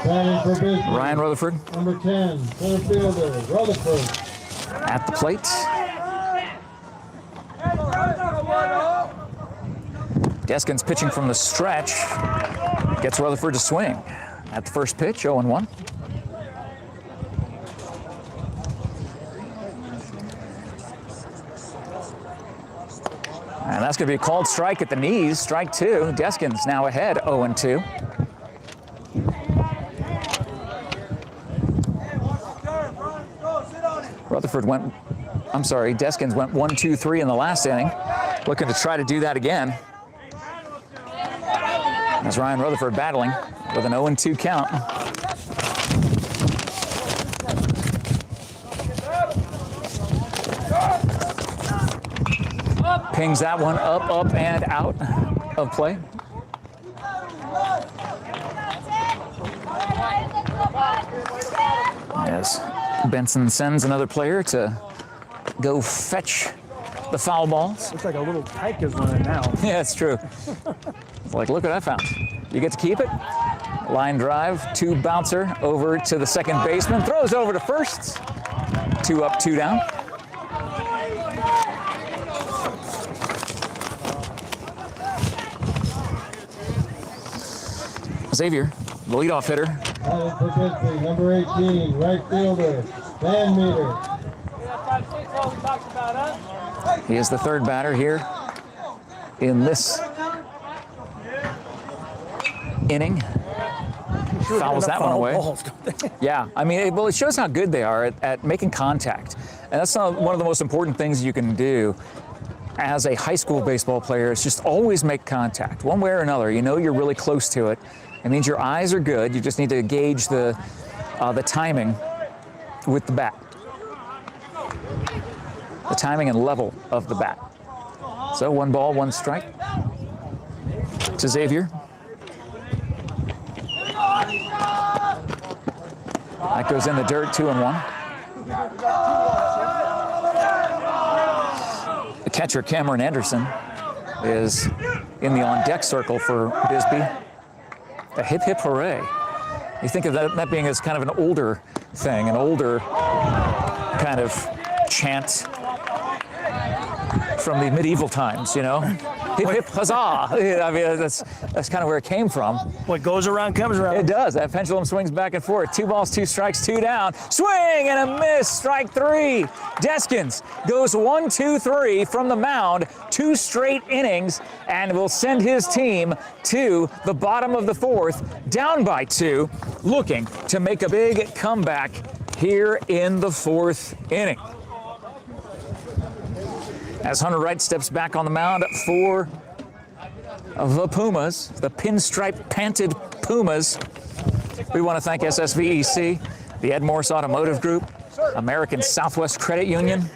Batting for Bisbee, Ryan Rutherford number 10, center fielder, Rutherford. at the plate. Deskins pitching from the stretch. Gets Rutherford to swing. At the first pitch, 0-1. And that's going to be a called strike at the knees. Strike two. Deskins now ahead, 0-2. Rutherford went, Deskins went 1-2-3 in the last inning. Looking to try to do that again. As Ryan Rutherford battling with an 0-2 count. Pings that one up, and out of play. As Benson sends another player to go fetch the foul balls. Looks like a little pike is running now. Yeah, it's true. It's like, look what I found. You get to keep it. Line drive, two bouncer over to the second baseman. Throws over to first. 2 up, 2 down. Xavier, the leadoff hitter. Batting for Bisbee, number 18, right fielder, Van Meter. He is the third batter here in this inning. Fouls that one away. Yeah, I mean, it shows how good they are at making contact. And that's one of the most important things you can do as a high school baseball player, is just always make contact, one way or another. You know you're really close to it. It means your eyes are good. You just need to gauge the timing with the bat. The timing and level of the bat. So 1 ball, 1 strike to Xavier. That goes in the dirt, 2-1. The catcher, Cameron Anderson, is in the on-deck circle for Bisbee. A hip, hip, hooray. You think of that being as kind of an older thing, an older kind of chant from the medieval times, you know? Hip, hip, huzzah. I mean, that's kind of where it came from. What goes around comes around. It does. That pendulum swings back and forth. 2 balls, 2 strikes, 2 down. Swing and a miss. Strike 3. Deskins goes 1-2-3 from the mound, 2 straight innings, and will send his team to the bottom of the fourth, down by 2, looking to make a big comeback here in the 4th inning. As Hunter Wright steps back on the mound for the Pumas, the pinstripe-panted Pumas. We want to thank SSVEC, the MORSE Automotive Group, American Southwest Credit Union,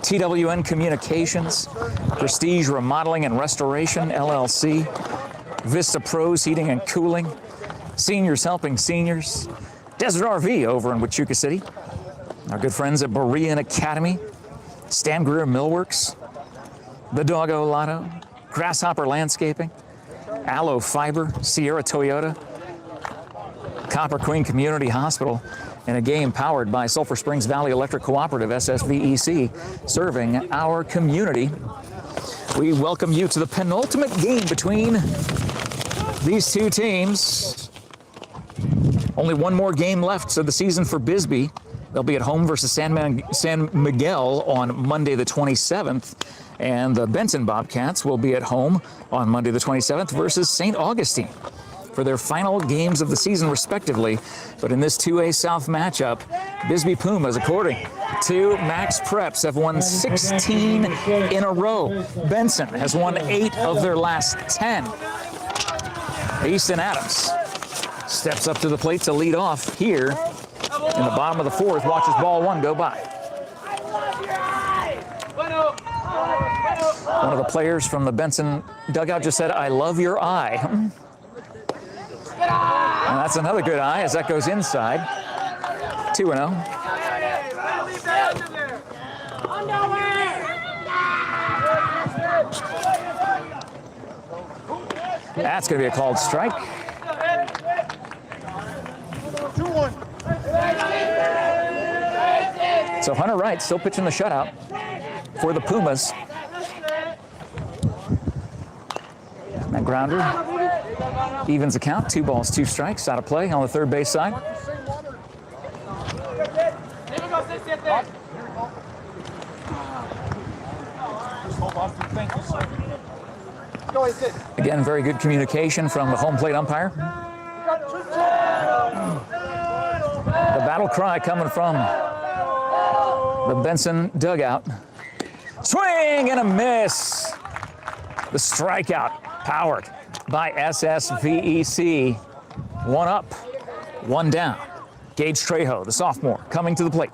TWN Communications, Prestige Remodeling and Restoration LLC, Vista Pros Heating and Cooling, Seniors Helping Seniors, Desert RV over in Huachuca City, our good friends at Berean Academy, Stan Greer Millworks, the Doggo Lotto, Grasshopper Landscaping, Aloe Fiber, Sierra Toyota, Copper Queen Community Hospital, and a game powered by Sulphur Springs Valley Electric Cooperative, SSVEC, serving our community. We welcome you to the penultimate game between these two teams. Only one more game left of the season for Bisbee. They'll be at home versus San Miguel on Monday the 27th, and the Benson Bobcats will be at home on Monday the 27th versus St. Augustine. for their final games of the season, respectively. But in this 2A South matchup, Bisbee Pumas, according to Max Preps, have won 16 in a row. Benson has won 8 of their last 10. Easton Adams steps up to the plate to lead off here in the bottom of the 4th. Watches ball 1 go by. One of the players from the Benson dugout just said, "I love your eye." And that's another good eye as that goes inside. 2-0. That's going to be a called strike. 2-1. So Hunter Wright still pitching the shutout for the Pumas. That grounder evens the count. 2 balls, 2 strikes. Out of play on the third base side. Again, very good communication from the home plate umpire. The battle cry coming from the Benson dugout. Swing and a miss. The strikeout powered by SSVEC. 1 up, 1 down. Gage Trejo, the sophomore, coming to the plate.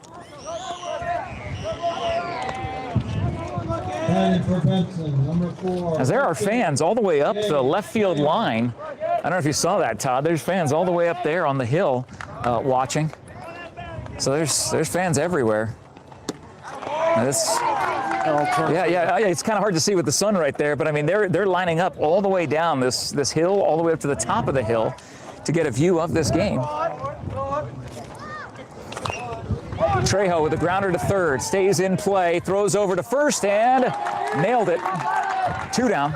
For Benson, number 4. As there are fans all the way up the left field line. I don't know if you saw that, Todd. There's fans all the way up there on the hill watching. So there's fans everywhere. Now this, yeah, it's kind of hard to see with the sun right there, but I mean they're lining up all the way down this hill, all the way up to the top of the hill, to get a view of this game. Trejo with a grounder to third, stays in play, throws over to first, and nailed it. 2 down.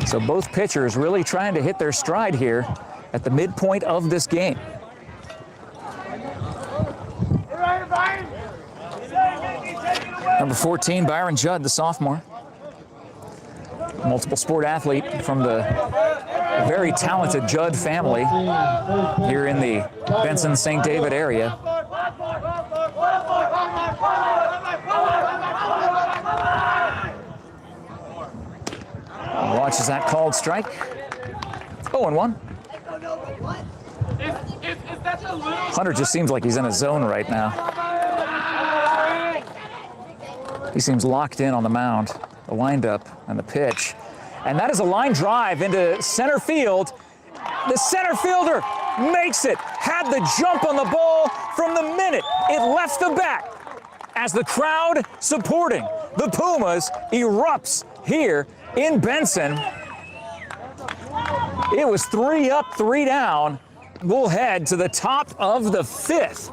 So both pitchers really trying to hit their stride here at the midpoint of this game. Number 14, Byron Judd, the sophomore. Multiple sport athlete from the very talented Judd family here in the Benson St. David area. Watches that called strike. 0-1. Hunter just seems like he's in a zone right now. He seems locked in on the mound, the windup and the pitch. And that is a line drive into center field. The center fielder makes it, had the jump on the ball from the minute it left the bat. As the crowd supporting the Pumas erupts here in Benson. It was 3 up, 3 down. We'll head to the top of the 5th.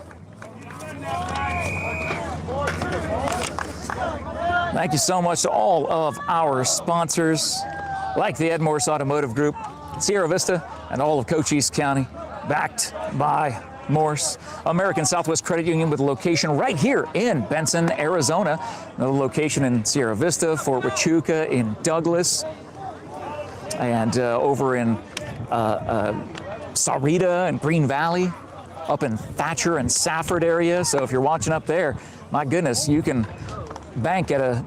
Thank you so much to all of our sponsors, like the MORSE Automotive Group, Sierra Vista, and all of Cochise County, backed by MORSE. American Southwest Credit Union with a location right here in Benson, Arizona. Another location in Sierra Vista, Fort Huachuca, in Douglas, and over in Sarita and Green Valley, up in Thatcher and Safford area. So if you're watching up there, my goodness, you can bank at a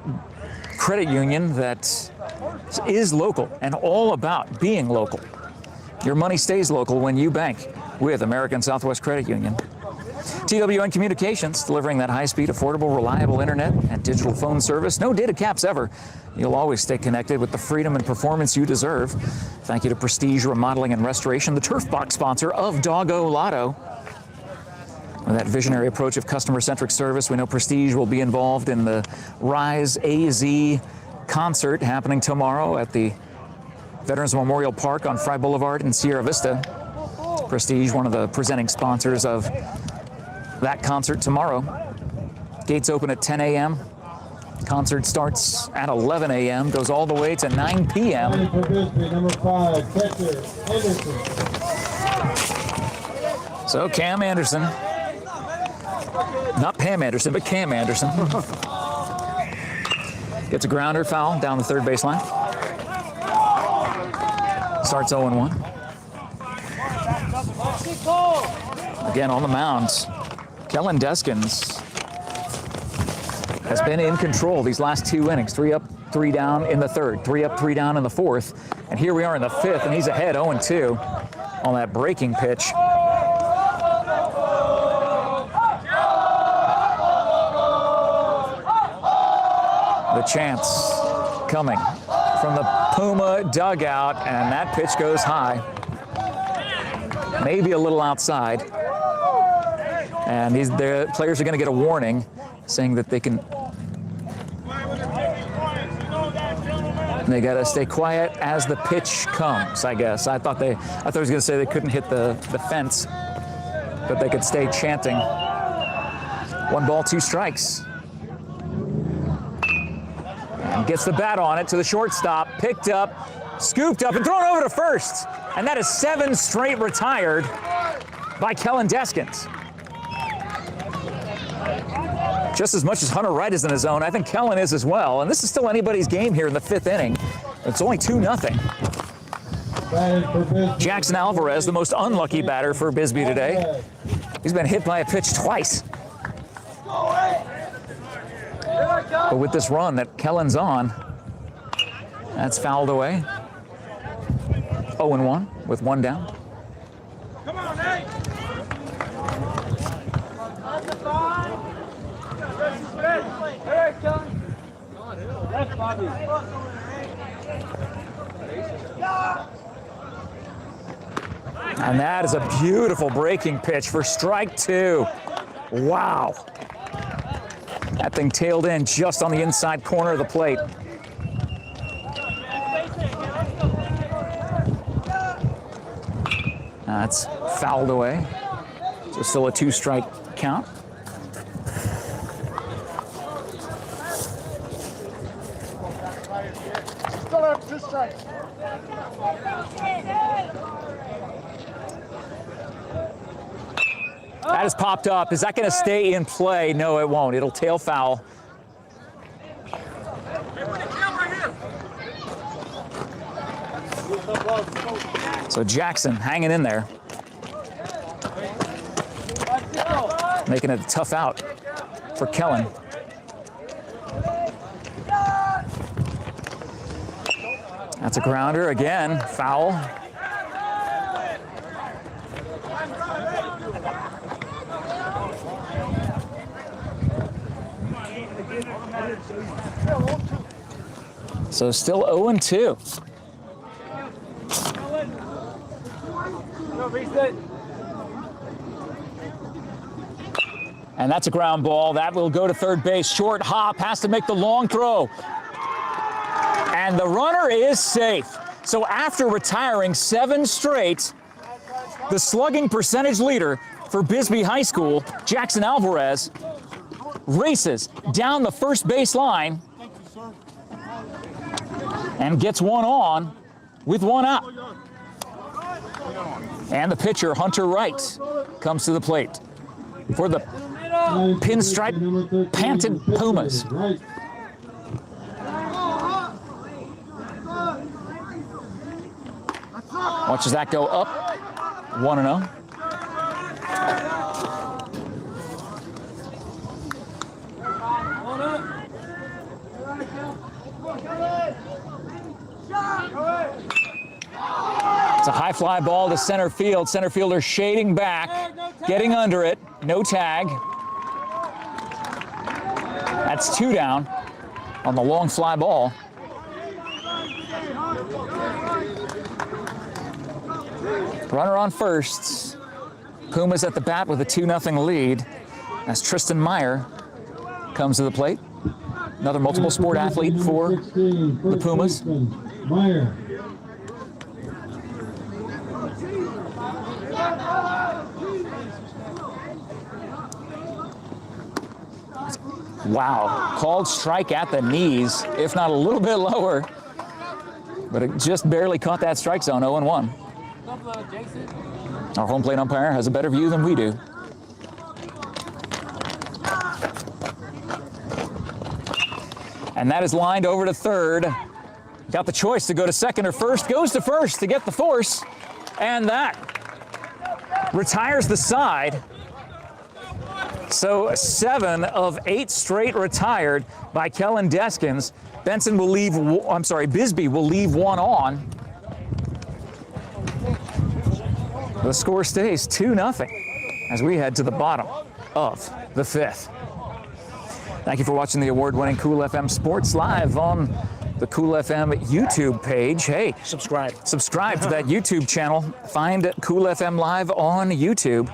credit union that is local and all about being local. Your money stays local when you bank with American Southwest Credit Union. TWN Communications, delivering that high-speed, affordable, reliable internet and digital phone service. No data caps ever. You'll always stay connected with the freedom and performance you deserve. Thank you to Prestige Remodeling and Restoration, the Turf Box sponsor of Doggo Lotto. With that visionary approach of customer-centric service, we know Prestige will be involved in the Rise AZ concert happening tomorrow at the Veterans Memorial Park on Fry Boulevard in Sierra Vista. Prestige, one of the presenting sponsors of that concert tomorrow. Gates open at 10 a.m. Concert starts at 11 a.m., goes all the way to 9 p.m. For Bisbee, number 5, catcher, Anderson. So Cam Anderson, not Pam Anderson, but Cam Anderson, gets a grounder foul down the third baseline. Starts 0-1. Again on the mound, Kellen Deskins has been in control these last 2 innings. 3 up, 3 down in the third, 3 up, 3 down in the fourth. And here we are in the fifth, and he's ahead 0-2 on that breaking pitch. The chants coming from the Puma dugout, and that pitch goes high. Maybe a little outside. And the players are going to get a warning saying that they got to stay quiet as the pitch comes, I guess. I thought he was going to say they couldn't hit the fence, but they could stay chanting. 1 ball, 2 strikes. And gets the bat on it to the shortstop, picked up, scooped up, and thrown over to first. And that is 7 straight retired by Kellen Deskins. Just as much as Hunter Wright is in his zone, I think Kellen is as well. And this is still anybody's game here in the 5th inning. It's only 2-0. Jackson Alvarez, the most unlucky batter for Bisbee today. He's been hit by a pitch twice. But with this run that Kellen's on, that's fouled away. 0-1 with 1 down. Come on, Nate. Hey, Kellen. That's Bobby. And that is a beautiful breaking pitch for strike 2. Wow. That thing tailed in just on the inside corner of the plate. That's fouled away. So still a 2-strike count. Still have 2 strikes. That has popped up. Is that going to stay in play? No, it won't. It'll tail foul. So Jackson hanging in there. Making it a tough out for Kellen. That's a grounder again, foul. So still 0-2. And that's a ground ball. That will go to third base. Short hop, has to make the long throw. And the runner is safe. So after retiring 7 straight, the slugging percentage leader for Bisbee High School, Jackson Alvarez, races down the first base line and gets one on with 1 out. And the pitcher, Hunter Wright, comes to the plate for the pinstripe panted Pumas. Watches that go up, 1-0. It's a high fly ball to center field. Center fielder shading back, getting under it. No tag. That's 2 down on the long fly ball. Runner on first. Pumas at the bat with a 2-0 lead as Tristan Meyer comes to the plate. Another multiple sport athlete for the Pumas. Meyer. Wow, called strike at the knees, if not a little bit lower. But it just barely caught that strike zone, 0-1. Our home plate umpire has a better view than we do. And that is lined over to third. got the choice to go to second or first, goes to first to get the force, and that retires the side. So 7 of 8 straight retired by Kellen Deskins. Benson will leave, I'm sorry, Bisbee will leave one on. The score stays 2-0 as we head to the bottom of the 5th. Thank you for watching the award-winning Cool FM Sports live on the Cool FM YouTube page. Hey, subscribe to that YouTube channel. Find Cool FM Live on YouTube.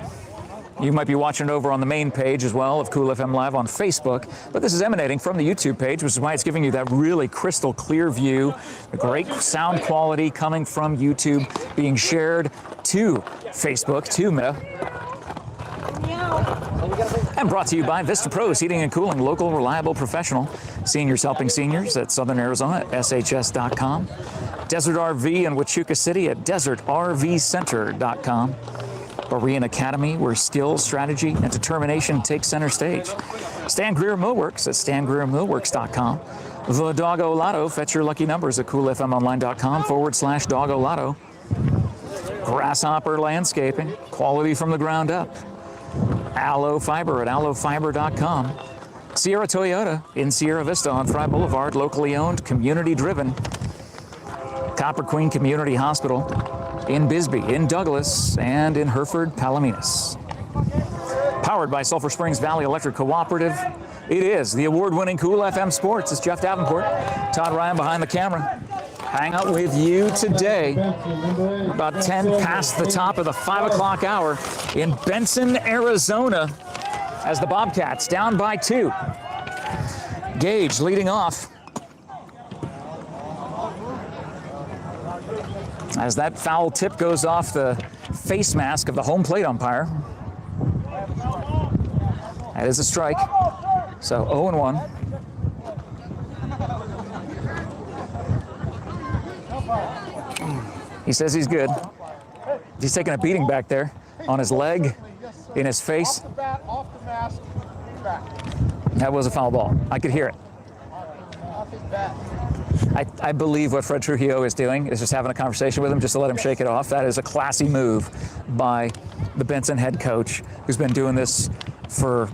You might be watching it over on the main page as well of Cool FM Live on Facebook, but this is emanating from the YouTube page, which is why it's giving you that really crystal clear view, the great sound quality coming from YouTube being shared to Facebook, to Meta. And brought to you by Vista Pros Heating and Cooling, local, reliable, professional. Seniors helping seniors at Southern Arizona at shs.com. Desert RV in Huachuca City at desertrvcenter.com. Berean Academy, where skill, strategy, and determination take center stage. Stan Greer Millworks at stangreermillworks.com. The Doggo Lotto, fetch your lucky numbers at coolfmonline.com/Doggo Lotto. Grasshopper Landscaping, quality from the ground up. Aloe Fiber at aloefiber.com. Sierra Toyota in Sierra Vista on Fry Boulevard, locally owned, community driven. Copper Queen Community Hospital in Bisbee, in Douglas, and in Hereford, Palominas. Powered by Sulphur Springs Valley Electric Cooperative, it is the award-winning Cool FM Sports. It's Jeff Davenport, Todd Ryan behind the camera. Hang out with you today, about 10 past the top of the 5 o'clock hour in Benson, Arizona, as the Bobcats down by 2. Gage leading off. As that foul tip goes off the face mask of the home plate umpire. That is a strike. So 0-1. He says he's good. He's taking a beating back there on his leg, in his face. That was a foul ball. I could hear it. I believe what Fred Trujillo is doing is just having a conversation with him just to let him shake it off. That is a classy move by the Benson head coach, who's been doing this for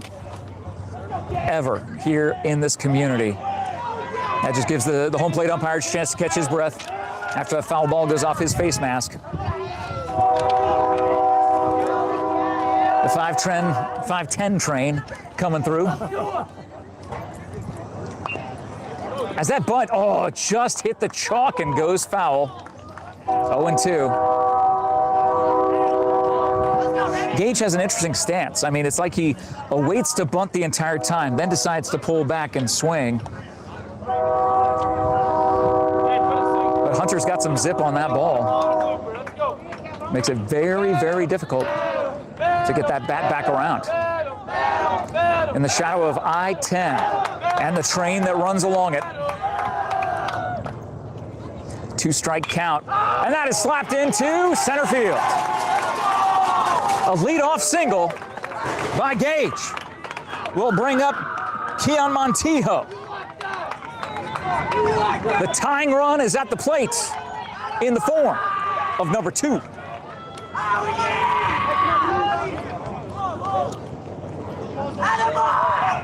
ever here in this community. That just gives the home plate umpire a chance to catch his breath after that foul ball goes off his face mask. The 5-10 train coming through. As that bunt, it just hit the chalk and goes foul. 0-2. Gage has an interesting stance. I mean, it's like he awaits to bunt the entire time, then decides to pull back and swing. But Hunter's got some zip on that ball. Makes it very, very difficult to get that bat back around. In the shadow of I-10 and the train that runs along it. 2-strike count, and that is slapped into center field. A leadoff single by Gage will bring up Keon Montijo. The tying run is at the plate in the form of number 2.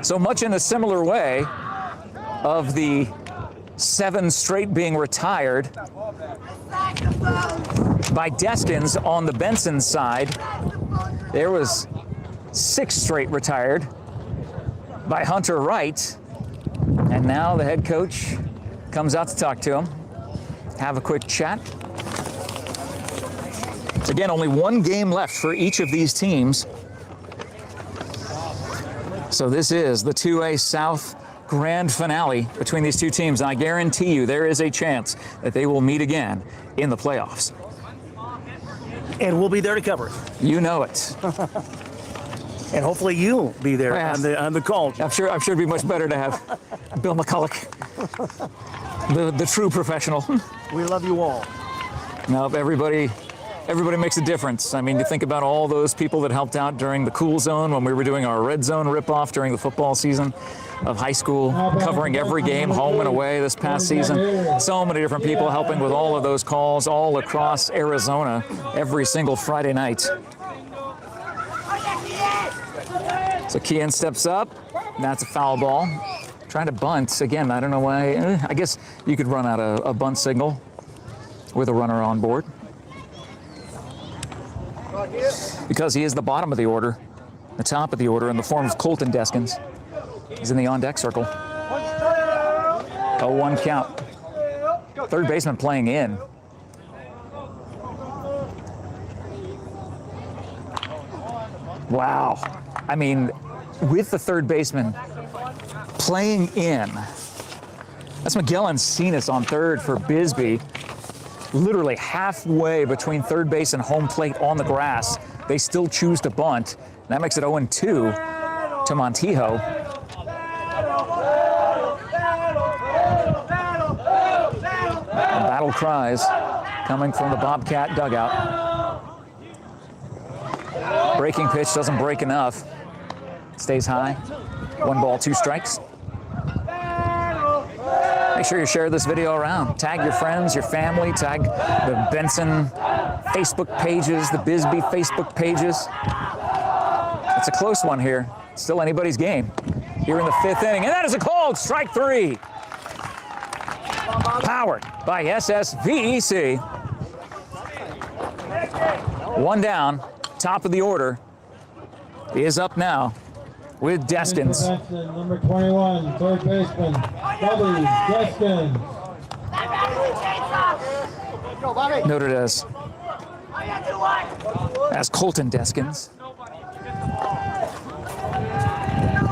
So much in a similar way of the 7 straight being retired by Deskins on the Benson side, there was 6 straight retired by Hunter Wright, and now the head coach comes out to talk to him, have a quick chat. So again, only 1 game left for each of these teams. So this is the 2A South grand finale between these two teams, and I guarantee you there is a chance that they will meet again in the playoffs. And we'll be there to cover it. You know it. And hopefully you'll be there on the call. I'm sure it'd be much better to have Bill McCulloch, the true professional. We love you all. No, everybody makes a difference. I mean, you think about all those people that helped out during the Cool Zone when we were doing our Red Zone ripoff during the football season. of high school, covering every game, home and away this past season. So many different people helping with all of those calls all across Arizona every single Friday night. So Kian steps up. That's a foul ball. Trying to bunt. Again, I don't know why. I guess you could run out a bunt signal with a runner on board. Because he is the bottom of the order, the top of the order in the form of Colton Deskins. He's in the on-deck circle. 0-1 count. Third baseman playing in. Wow. I mean, with the third baseman playing in. That's Miguel Encinas on third for Bisbee. Literally halfway between third base and home plate on the grass. They still choose to bunt. That makes it 0-2 to Montijo. And battle cries coming from the Bobcat dugout. Breaking pitch doesn't break enough. Stays high. 1 ball, 2 strikes. Make sure you share this video around. Tag your friends, your family, tag the Benson Facebook pages, the Bisbee Facebook pages. It's a close one here. Still anybody's game here in the 5th inning. And that is a called strike 3. Powered by SSVEC. 1 down, top of the order. He is up now with Deskins. Number 21, third baseman, Bobby Deskins. Noted as Colton Deskins,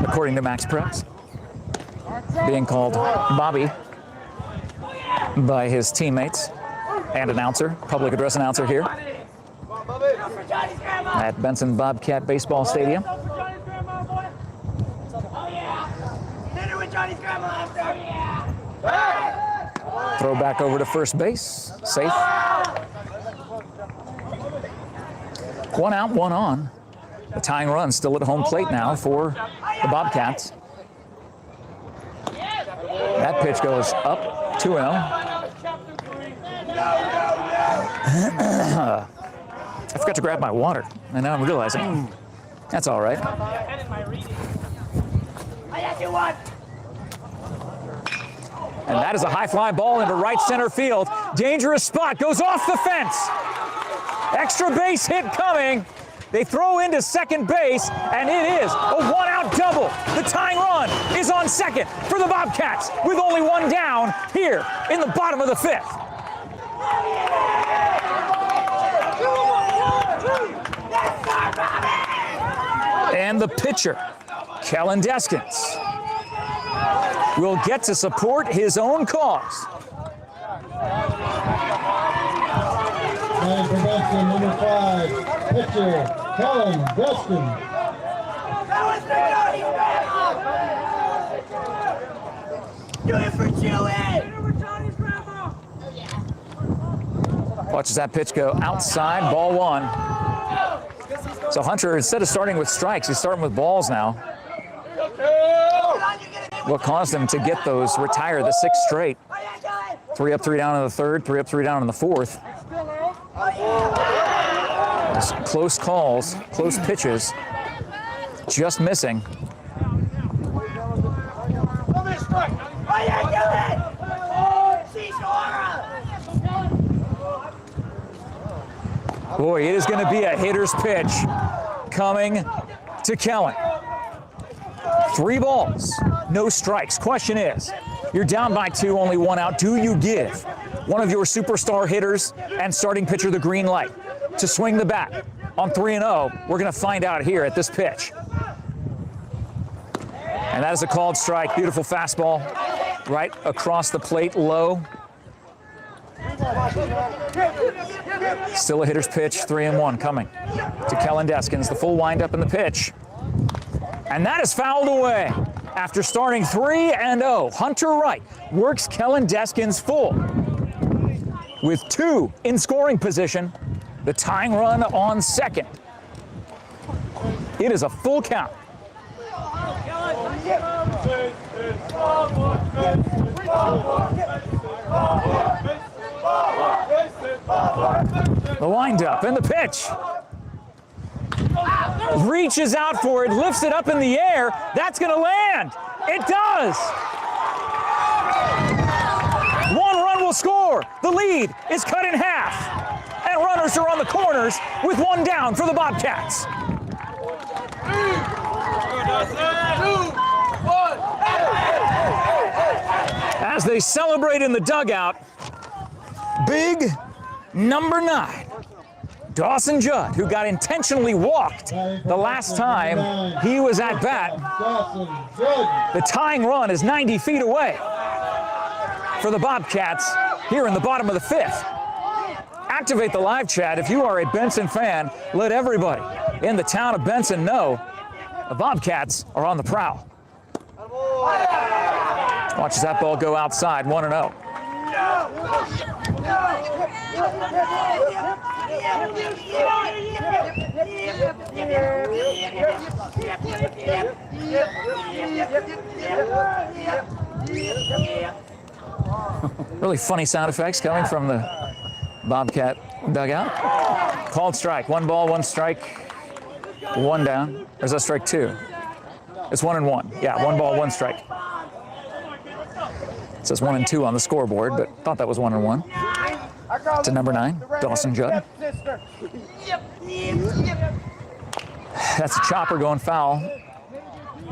according to Max Preps. Being called Bobby by his teammates and announcer, public address announcer here at Benson Bobcat Baseball Stadium. Throw back over to first base, safe. 1 out, 1 on. The tying run still at home plate now for the Bobcats. That pitch goes up, 2-0. I forgot to grab my water, and now I'm realizing that's all right. And that is a high fly ball into right center field. Dangerous spot, goes off the fence. Extra base hit coming. They throw into second base, and it is a 1-out double. The tying run is on second for the Bobcats with only 1 down here in the bottom of the 5th. And the pitcher, Kellen Deskins, will get to support his own cause. And for Benson, number 5, pitcher, Kellen Deskins. Do it for Chewy! Watches that pitch go outside, ball 1. So Hunter, instead of starting with strikes, he's starting with balls now. What caused him to get those, retire the 6 straight. 3 up, 3 down in the 3rd, 3 up, 3 down in the 4th. Just close calls, close pitches, just missing. Boy, it is going to be a hitter's pitch coming to Kellen. 3 balls, no strikes. Question is, you're down by 2, only 1 out. Do you give one of your superstar hitters and starting pitcher the green light to swing the bat on 3-0? We're going to find out here at this pitch. And that is a called strike. Beautiful fastball right across the plate, low. Still a hitter's pitch, 3-1 coming to Kellen Deskins. The full windup in the pitch. And that is fouled away after starting 3-0. Hunter Wright works Kellen Deskins full with 2 in scoring position. The tying run on second. It is a full count. The windup and the pitch. Reaches out for it, lifts it up in the air. That's going to land. It does. One run will score. The lead is cut in half. And runners are on the corners with one down for the Bobcats. As they celebrate in the dugout, big number 9, Dawson Judd, who got intentionally walked the last time he was at bat. The tying run is 90 feet away for the Bobcats here in the bottom of the 5th. Activate the live chat if you are a Benson fan. Let everybody in the town of Benson know the Bobcats are on the prowl. Watches that ball go outside, 1-0. Really funny sound effects coming from the Bobcat dugout. Called strike. 1 ball, 1 strike, 1 down. Or is that strike 2? It's 1-1. Yeah, 1 ball, 1 strike. It says 1-2 on the scoreboard, but thought that was 1-1. To number 9, Dawson Judd. That's a chopper going foul.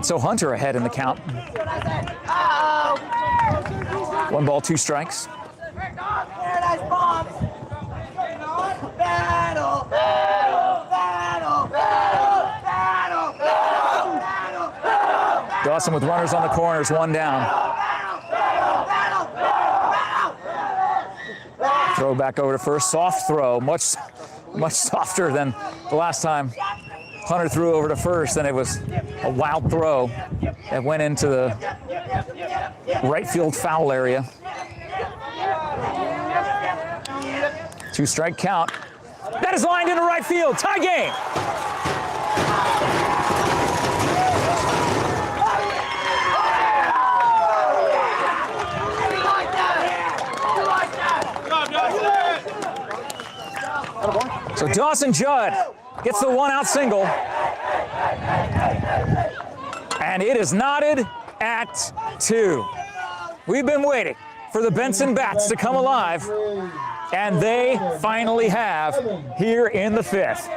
So Hunter ahead in the count. 1 ball, 2 strikes. Dawson with runners on the corners, 1 down. Throw back over to first, soft throw, much softer than the last time Hunter threw over to first, and it was a wild throw that went into the right field foul area. 2 strike count. That is lined into right field, tie game. So Dawson Judd gets the 1-out single. And it is knotted at 2. We've been waiting for the Benson Bats to come alive, and they finally have here in the 5th.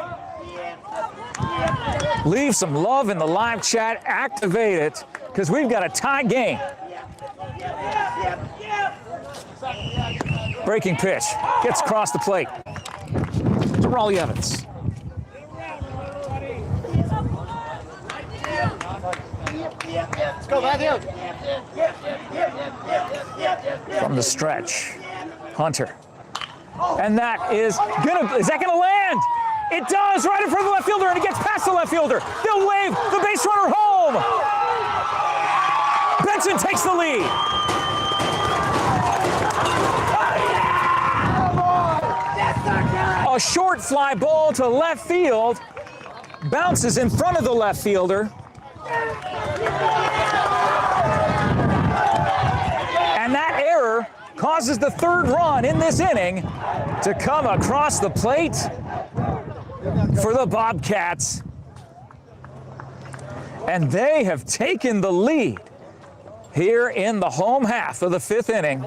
Leave some love in the live chat, activate it, because we've got a tie game. Breaking pitch, gets across the plate. To Raleigh Evans. Let's go, Matthew. From the stretch, Hunter. And that is that gonna land? It does, right in front of the left fielder, and it gets past the left fielder. They'll wave the base runner home. Benson takes the lead. A short fly ball to left field, bounces in front of the left fielder. And that error causes the 3rd run in this inning to come across the plate for the Bobcats. And they have taken the lead here in the home half of the 5th inning.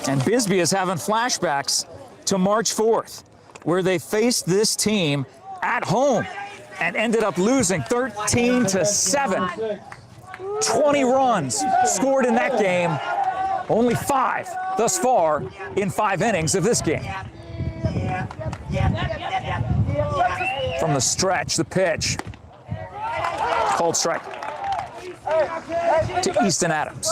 And Bisbee is having flashbacks to March 4th, where they faced this team at home and ended up losing 13-7. 20 runs scored in that game, only 5 thus far in 5 innings of this game. From the stretch, the pitch. Cold strike to Easton Adams.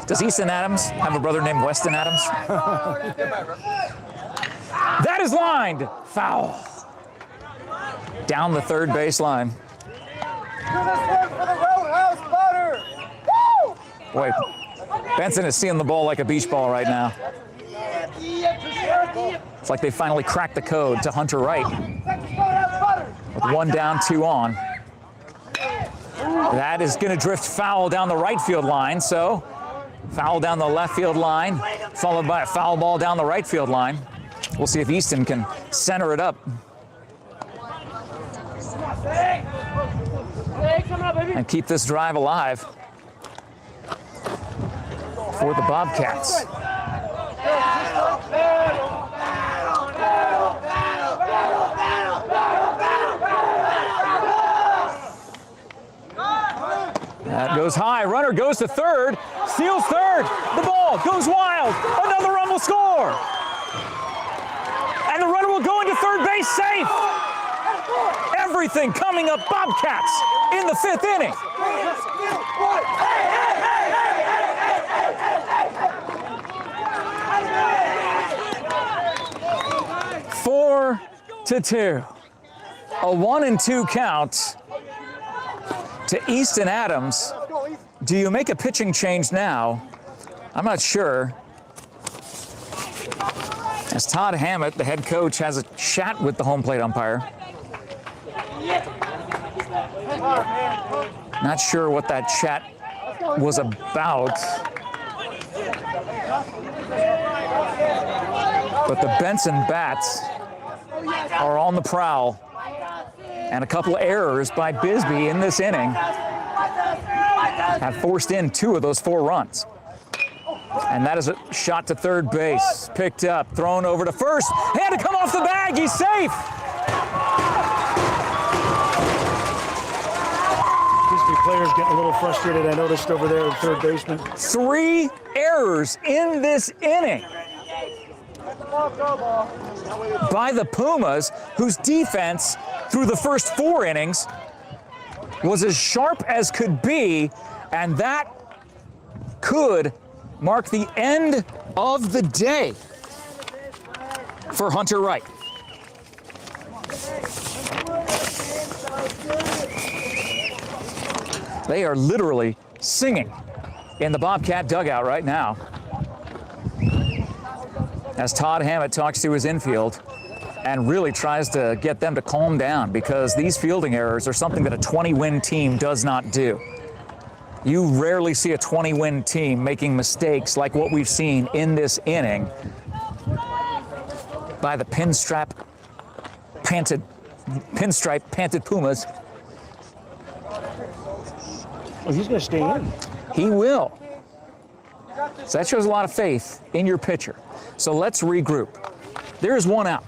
Does Easton Adams have a brother named Weston Adams? That is lined foul. Down the 3rd baseline. Wait. Benson is seeing the ball like a beach ball right now. It's like they finally cracked the code to Hunter Wright. With 1 down, 2 on. That is going to drift foul down the right field line, so foul down the left field line, followed by a foul ball down the right field line. We'll see if Easton can center it up. And keep this drive alive for the Bobcats. That goes high. Runner goes to third. Steals third. The ball goes wild. Another run will score. And the runner will go into third base safe. Everything coming up Bobcats in the 5th inning. Four to 2. A 1-2 count to Easton Adams. Do you make a pitching change now? I'm not sure. As Todd Hammett, the head coach, has a chat with the home plate umpire. Not sure what that chat was about. But the Benson bats are on the prowl. And a couple of errors by Bisbee in this inning have forced in 2 of those 4 runs. And that is a shot to third base. Picked up, thrown over to first. Had to come off the bag, he's safe. Bisbee players getting a little frustrated, I noticed over there at third baseman. 3 errors in this inning by the Pumas, whose defense through the first 4 innings was as sharp as could be, and that could mark the end of the day for Hunter Wright. They are literally singing in the Bobcat dugout right now as Todd Hammett talks to his infield and really tries to get them to calm down, because these fielding errors are something that a 20-win team does not do. You rarely see a 20-win team making mistakes like what we've seen in this inning by the pinstripe panted Pumas. Well, he's going to stay in. He will. So that shows a lot of faith in your pitcher. So let's regroup. There is 1 out.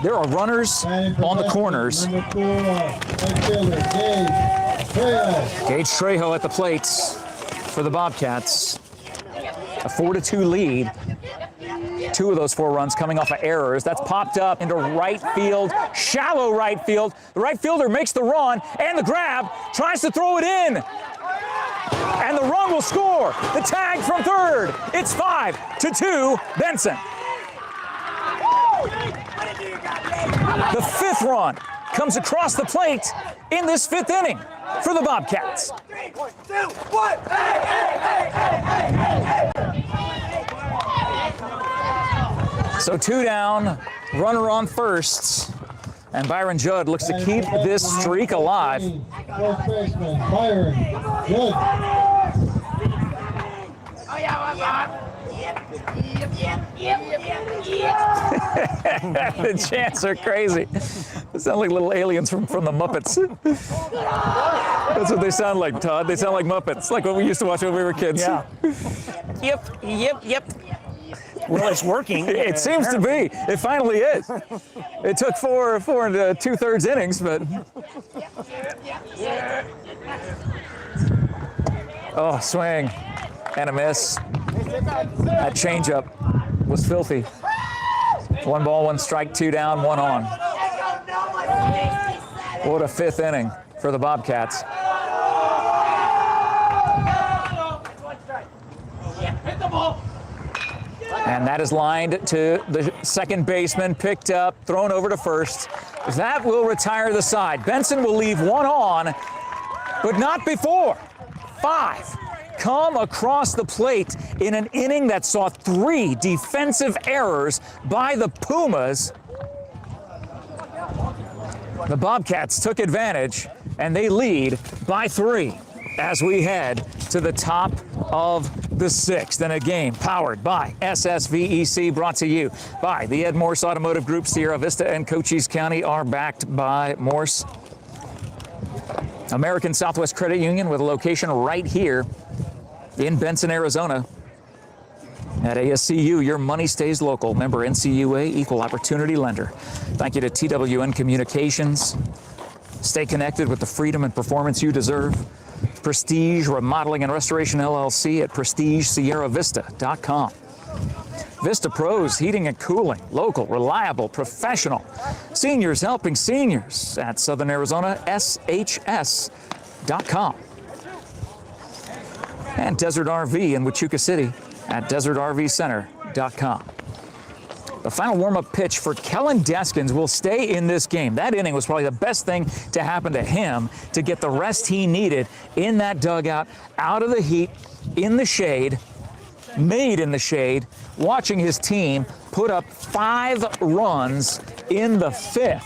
There are runners on the corners. Number 4, outfielder Gage Trejo at the plates for the Bobcats. A 4-2 lead. 2 of those 4 runs coming off of errors. That's popped up into right field, shallow right field. The right fielder makes the run and the grab, tries to throw it in. And the run will score. The tag from third. It's 5-2 Benson. The 5th run comes across the plate in this 5th inning for the Bobcats. 3, 2, 1. So 2 down, runner on first, and Byron Judd looks to keep this streak alive. Fourth baseman, Byron Judd. The chants are crazy. They sound like little aliens from the Muppets. That's what they sound like, Todd. They sound like Muppets, like what we used to watch when we were kids. Yeah. Yep. Well, it's working. It seems to be. It finally is. It took 4 and 2/3 innings, but. Oh, swing and a miss. That changeup was filthy. 1 ball, 1 strike, 2 down, 1 on. What a 5th inning for the Bobcats. And that is lined to the second baseman, picked up, thrown over to first. That will retire the side. Benson will leave 1 on, but not before. 5 come across the plate in an inning that saw 3 defensive errors by the Pumas. The Bobcats took advantage, and they lead by 3 as we head to the top of the 6th in a game powered by SSVEC, brought to you by the MORSE Automotive Group. Sierra Vista and Cochise County are backed by MORSE. American Southwest Credit Union with a location right here in Benson, Arizona. At ASCU, your money stays local. Member NCUA, equal opportunity lender. Thank you to TWN Communications. Stay connected with the freedom and performance you deserve. Prestige Remodeling and Restoration LLC at prestigesierravista.com. Vista Pros Heating and Cooling, local, reliable, professional. Seniors helping seniors at Southern Arizona, shs.com. And Desert RV in Huachuca City at desertrvcenter.com. The final warm-up pitch for Kellen Deskins will stay in this game. That inning was probably the best thing to happen to him to get the rest he needed in that dugout, out of the heat, in the shade, made in the shade, watching his team put up 5 runs in the 5th.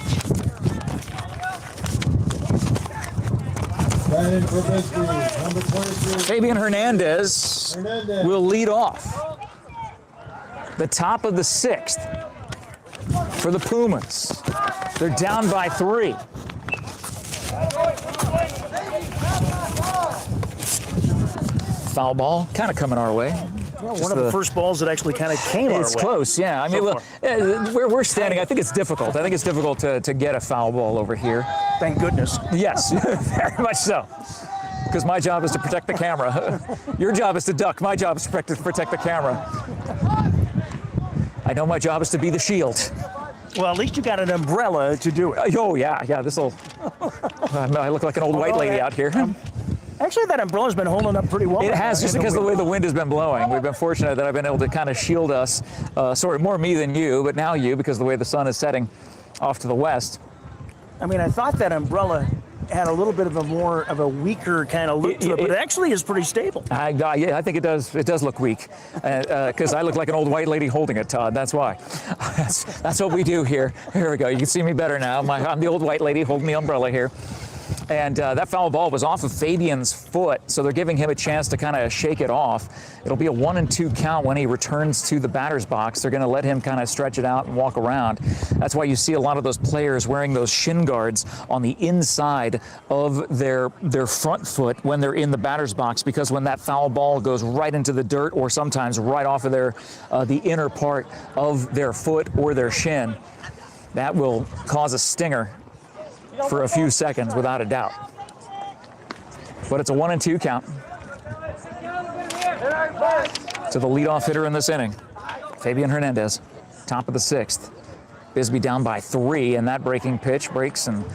Batting for Bisbee, number 23. Fabian Hernandez will lead off. The top of the 6th for the Pumas. They're down by 3. Foul ball, kind of coming our way. Well, one of the first balls that actually kind of came our way. It's close, yeah. I mean, where we're standing, I think it's difficult. I think it's difficult to get a foul ball over here. Thank goodness. Yes, very much so. Because my job is to protect the camera. Your job is to duck. My job is to protect the camera. I know my job is to be the shield. Well, at least you got an umbrella to do it. Oh, yeah, this'll... I look like an old white lady out here. Actually, that umbrella's been holding up pretty well. It has, just because of the way the wind has been blowing. We've been fortunate that I've been able to kind of shield us, sort of more me than you, but now you, because of the way the sun is setting off to the west. I mean, I thought that umbrella had a little bit of a weaker kind of look to it, but it actually is pretty stable. Yeah, I think it does. It does look weak, because I look like an old white lady holding it, Todd. That's why. That's what we do here. Here we go. You can see me better now. I'm the old white lady holding the umbrella here. And that foul ball was off of Fabian's foot, so they're giving him a chance to kind of shake it off. It'll be a 1-2 count when he returns to the batter's box. They're going to let him kind of stretch it out and walk around. That's why you see a lot of those players wearing those shin guards on the inside of their front foot when they're in the batter's box, because when that foul ball goes right into the dirt, or sometimes right off of the inner part of their foot or their shin, that will cause a stinger for a few seconds, without a doubt. But it's a 1-2 count to the leadoff hitter in this inning, Fabian Hernandez, top of the 6th. Bisbee down by 3, and that breaking pitch breaks, and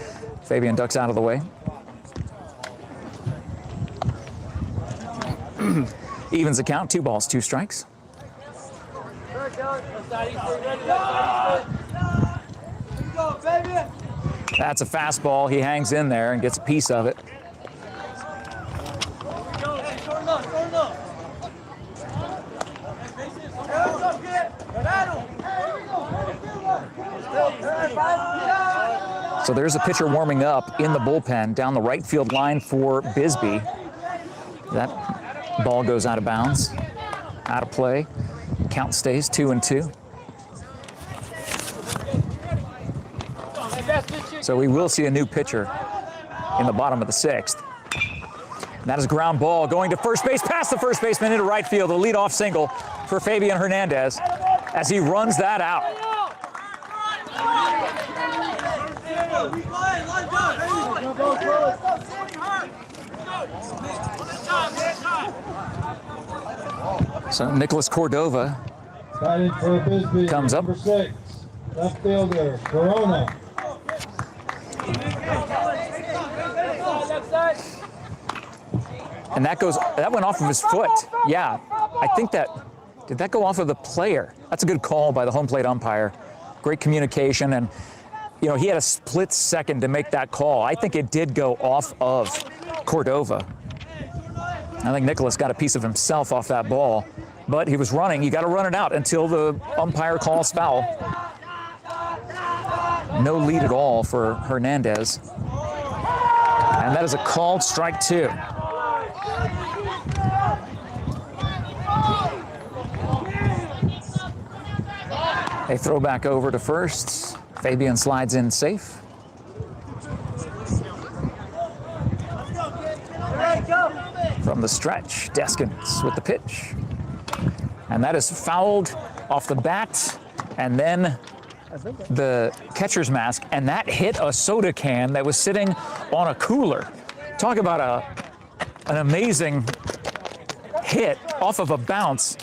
Fabian ducks out of the way. Evens the count, 2 balls, 2 strikes. That's a fastball. He hangs in there and gets a piece of it. So there's a pitcher warming up in the bullpen down the right field line for Bisbee. That ball goes out of bounds, out of play. Count stays 2-2. So we will see a new pitcher in the bottom of the 6th. And that is a ground ball going to first base, past the first baseman into right field. A leadoff single for Fabian Hernandez as he runs that out. So Nicholas Cordova comes up. Number 6, left fielder, Corona. And that went off of his foot. Yeah, I think did that go off of the player? That's a good call by the home plate umpire. Great communication, and he had a split second to make that call. I think it did go off of Cordova. I think Nicholas got a piece of himself off that ball, but he was running. You got to run it out until the umpire calls foul. No lead at all for Hernandez. And that is a called strike 2. They throw back over to first. Fabian slides in safe. From the stretch, Deskins with the pitch. And that is fouled off the bat, and then the catcher's mask, and that hit a soda can that was sitting on a cooler. Talk about an amazing hit off of a bounce,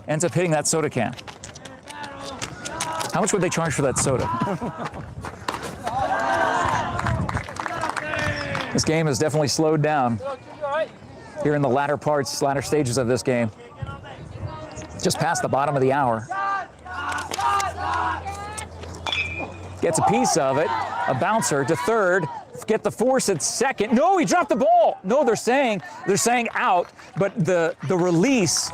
ends up hitting that soda can. How much would they charge for that soda? This game has definitely slowed down here in the latter stages of this game. Just past the bottom of the hour. Gets a piece of it, a bouncer to third, get the force at second. No, he dropped the ball. No, they're saying out, but the release,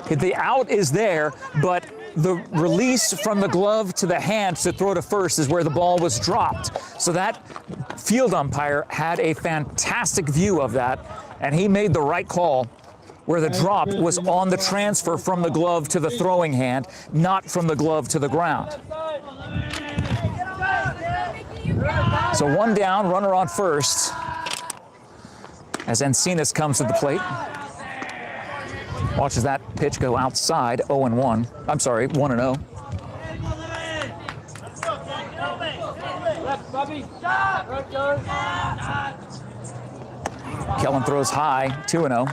the out is there, but the release from the glove to the hand to throw to first is where the ball was dropped. So that field umpire had a fantastic view of that, and he made the right call where the drop was on the transfer from the glove to the throwing hand, not from the glove to the ground. So one down, runner on first, as Encinas comes to the plate. Watches that pitch go outside, 0-1. I'm sorry, 1-0. Kellen throws high, 2-0.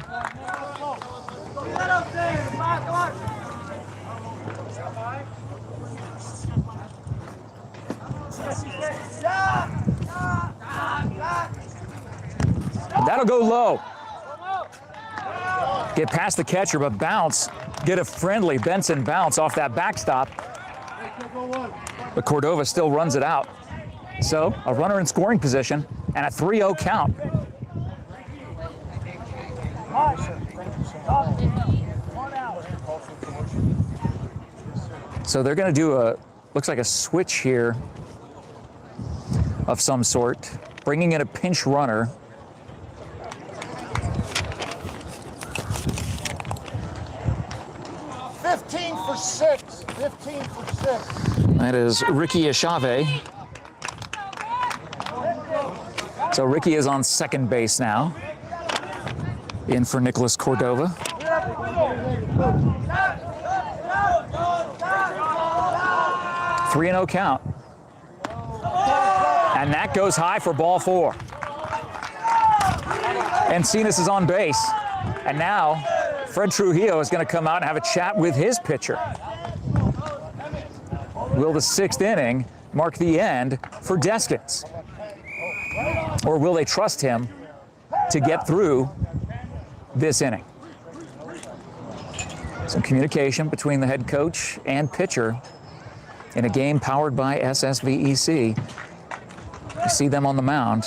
That'll go low. Get past the catcher, but bounce. Get a friendly Benson bounce off that backstop. But Cordova still runs it out. So a runner in scoring position and a 3-0 count. So they're going to do looks like a switch here of some sort, bringing in a pinch runner. For 6. 15 for 6. That is Ricky Achave. So Ricky is on second base now. In for Nicholas Cordova. 3-0 count. And that goes high for ball 4. Encinas is on base. And now Fred Trujillo is going to come out and have a chat with his pitcher. Will the 6th inning mark the end for Deskins? Or will they trust him to get through this inning? Some communication between the head coach and pitcher in a game powered by SSVEC. You see them on the mound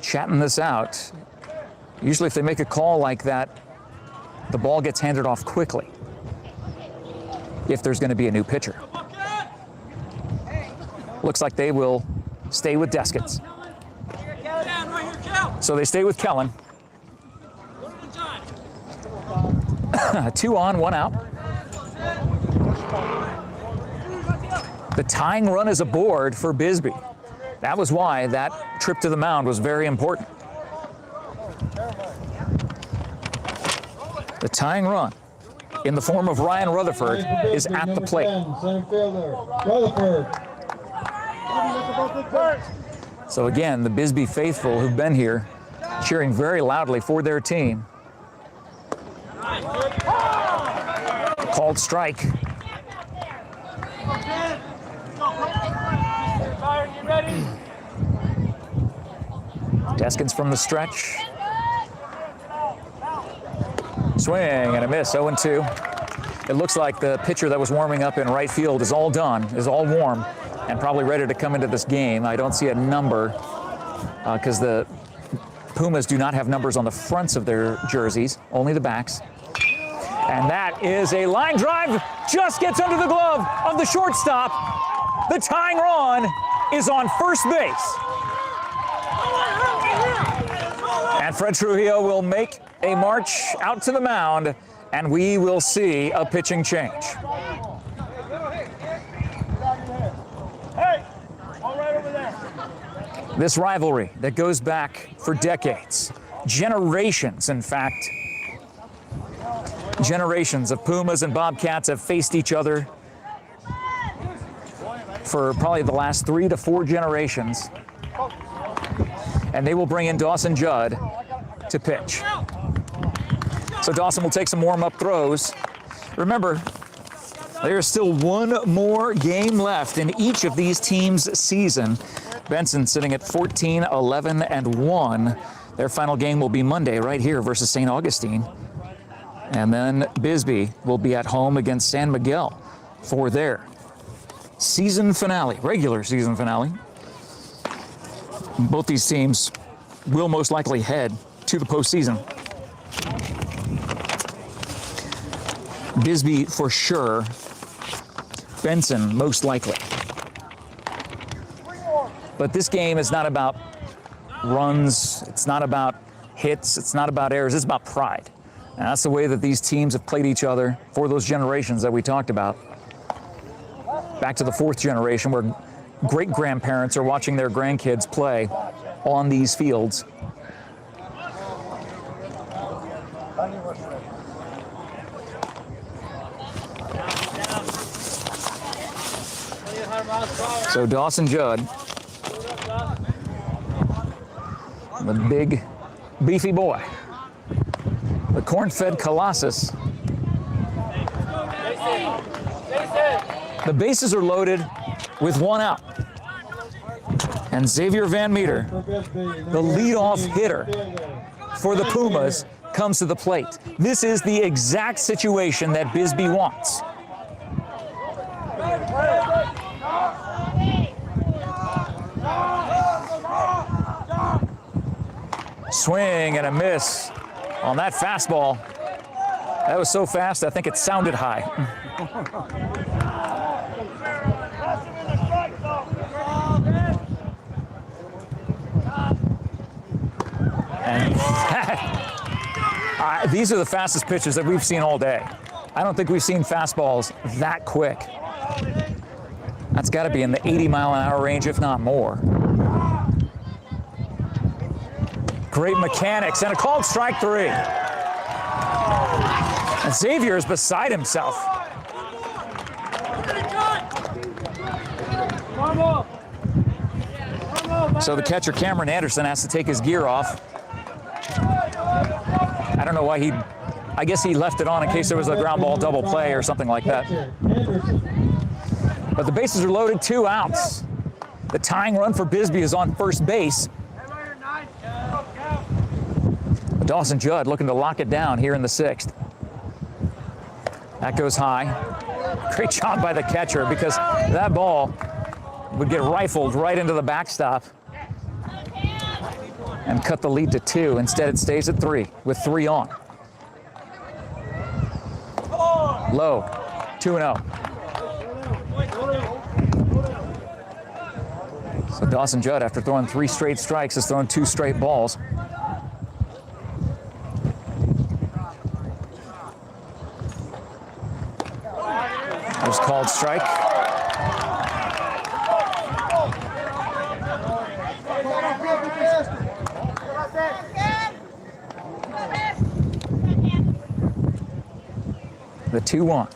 chatting this out. Usually if they make a call like that, the ball gets handed off quickly if there's going to be a new pitcher. Looks like they will stay with Deskins. So they stay with Kellen. 2 on, 1 out. The tying run is aboard for Bisbee. That was why that trip to the mound was very important. The tying run, in the form of Ryan Rutherford, is at the plate. Center fielder, Rutherford. So again, the Bisbee faithful who've been here cheering very loudly for their team. Called strike. Deskins from the stretch. Swing and a miss, 0-2. It looks like the pitcher that was warming up in right field is all done, is all warm, and probably ready to come into this game. I don't see a number because the Pumas do not have numbers on the fronts of their jerseys, only the backs. And that is a line drive, just gets under the glove of the shortstop. The tying run is on first base. And Fred Trujillo will make a march out to the mound, and we will see a pitching change. Hey, all right over there. This rivalry that goes back for decades, generations, in fact. Generations of Pumas and Bobcats have faced each other for probably the last 3 to 4 generations. And they will bring in Dawson Judd to pitch. So Dawson will take some warm-up throws. Remember, there's still one more game left in each of these teams' season. Benson sitting at 14, 11, and 1. Their final game will be Monday right here versus St. Augustine. And then Bisbee will be at home against San Miguel for their season finale, regular season finale. Both these teams will most likely head to the postseason. Bisbee for sure, Benson most likely. But this game is not about runs, it's not about hits, it's not about errors, it's about pride. And that's the way that these teams have played each other for those generations that we talked about. Back to the 4th generation where great-grandparents are watching their grandkids play on these fields. So Dawson Judd, the big, beefy boy, the corn-fed Colossus. The bases are loaded with 1 out. And Xavier Van Meter, the leadoff hitter for the Pumas, comes to the plate. This is the exact situation that Bisbee wants. Swing and a miss on that fastball. That was so fast, I think it sounded high. And these are the fastest pitches that we've seen all day. I don't think we've seen fastballs that quick. That's got to be in the 80-mile-an-hour range, if not more. Great mechanics and a called strike 3. And Xavier is beside himself. So the catcher, Cameron Anderson, has to take his gear off. I don't know why I guess he left it on in case there was a ground ball double play or something like that. But the bases are loaded, 2 outs. The tying run for Bisbee is on first base. Dawson Judd looking to lock it down here in the 6th. That goes high. Great job by the catcher because that ball would get rifled right into the backstop and cut the lead to 2. Instead, it stays at 3 with 3 on. Low, 2-0. So Dawson Judd, after throwing 3 straight strikes, has thrown 2 straight balls. There's called strike. The 2-1.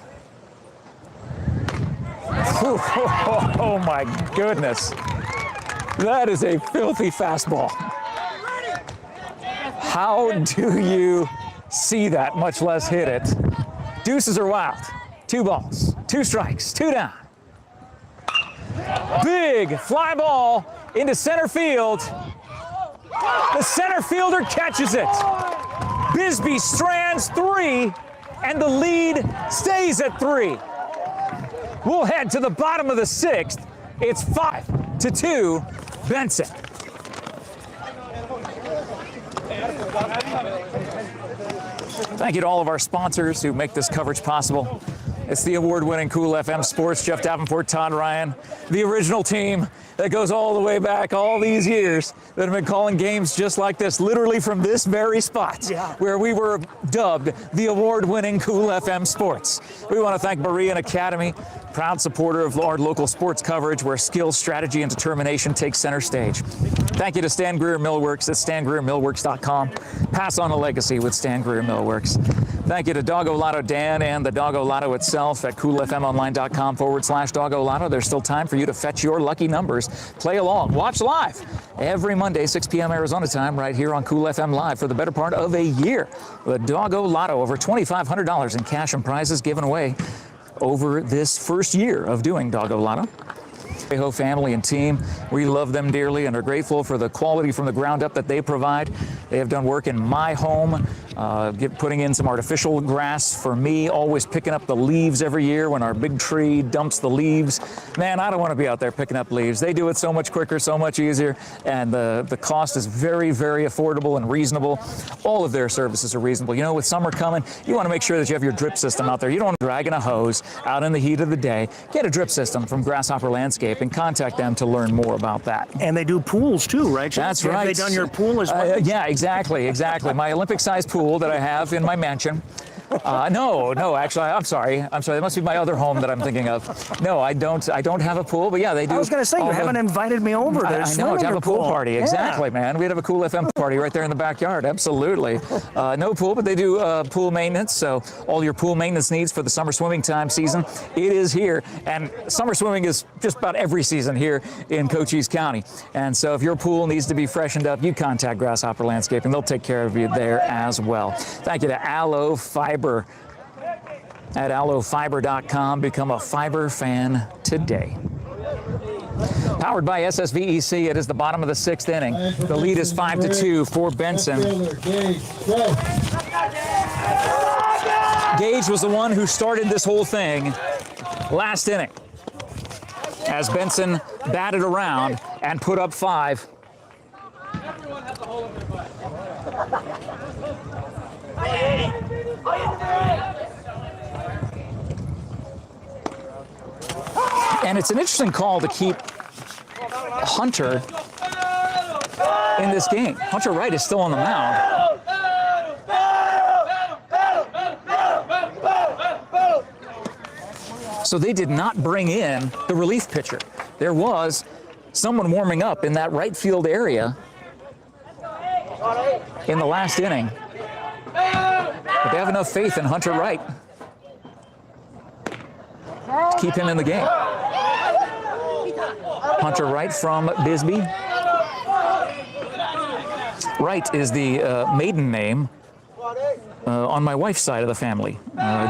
Oh my goodness. That is a filthy fastball. How do you see that, much less hit it? Deuces are wild. 2 balls, 2 strikes, 2 down. Big fly ball into center field. The center fielder catches it. Bisbee strands 3, and the lead stays at 3. We'll head to the bottom of the 6th. It's 5-2, Benson. Thank you to all of our sponsors who make this coverage possible. It's the award-winning Cool FM Sports, Jeff Davenport, Todd Ryan, the original team that goes all the way back all these years that have been calling games just like this, literally from this very spot where we were dubbed the award-winning Cool FM Sports. We want to thank Berean Academy, proud supporter of our local sports coverage where skill, strategy, and determination take center stage. Thank you to Stan Greer Millworks at stangreermillworks.com. Pass on a legacy with Stan Greer Millworks. Thank you to Doggo Lotto Dan and the Doggo Lotto itself at coolfmonline.com/Doggo Lotto. There's still time for you to fetch your lucky numbers. Play along. Watch live every Monday, 6 p.m. Arizona time, right here on Cool FM Live for the better part of a year. The Doggo Lotto, over $2,500 in cash and prizes given away over this first year of doing Doggo Lotto. Trejo family and team, we love them dearly and are grateful for the quality from the ground up that they provide. They have done work in my home, putting in some artificial grass for me, always picking up the leaves every year when our big tree dumps the leaves. Man, I don't want to be out there picking up leaves. They do it so much quicker, so much easier, and the cost is very, very affordable and reasonable. All of their services are reasonable. You know, with summer coming, you want to make sure that you have your drip system out there. You don't want to drag in a hose out in the heat of the day. Get a drip system from Grasshopper Landscape and contact them to learn more about that. And they do pools too, right? That's right. Have they done your pool as well? Yeah, exactly. My Olympic-sized pool that I have in my mansion. No, actually, I'm sorry. That must be my other home that I'm thinking of. No, I don't have a pool, but yeah, they do. I was going to say, you haven't invited me over to I know, to have a pool party. Exactly, man. We'd have a Cool FM party right there in the backyard. Absolutely. No pool, but they do pool maintenance. So all your pool maintenance needs for the summer swimming time season, it is here. And summer swimming is just about every season here in Cochise County. And so if your pool needs to be freshened up, you contact Grasshopper Landscape and they'll take care of you there as well. Thank you to Aloe Fiber at aloefiber.com. Become a fiber fan today. Powered by SSVEC, it is the bottom of the 6th inning. The lead is 5-2 for Benson. Gage was the one who started this whole thing last inning as Benson batted around and put up 5. Everyone has a hole in their butt. And it's an interesting call to keep Hunter in this game. Hunter Wright is still on the mound. So they did not bring in the relief pitcher. There was someone warming up in that right field area in the last inning. But they have enough faith in Hunter Wright to keep him in the game. Hunter Wright from Bisbee. Wright is the maiden name on my wife's side of the family.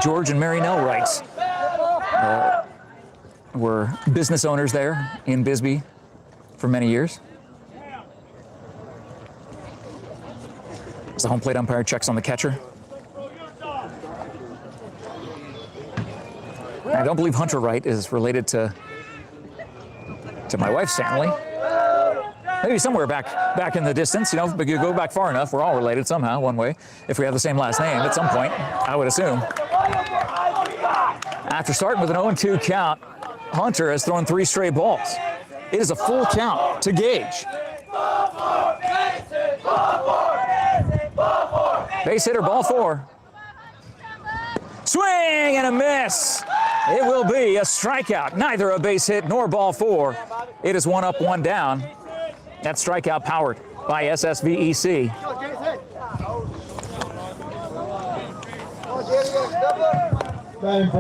George and Mary Nell Wrights were business owners there in Bisbee for many years. As the home plate umpire checks on the catcher. I don't believe Hunter Wright is related to my wife's family. Maybe somewhere back in the distance, you know, but you go back far enough, we're all related somehow, one way, if we have the same last name at some point, I would assume. After starting with an 0-2 count, Hunter has thrown 3 straight balls. It is a full count to Gage. Base hitter, ball 4. Swing and a miss. It will be a strikeout. Neither a base hit nor ball 4. It is 1 up, 1 down. That strikeout powered by SSVEC.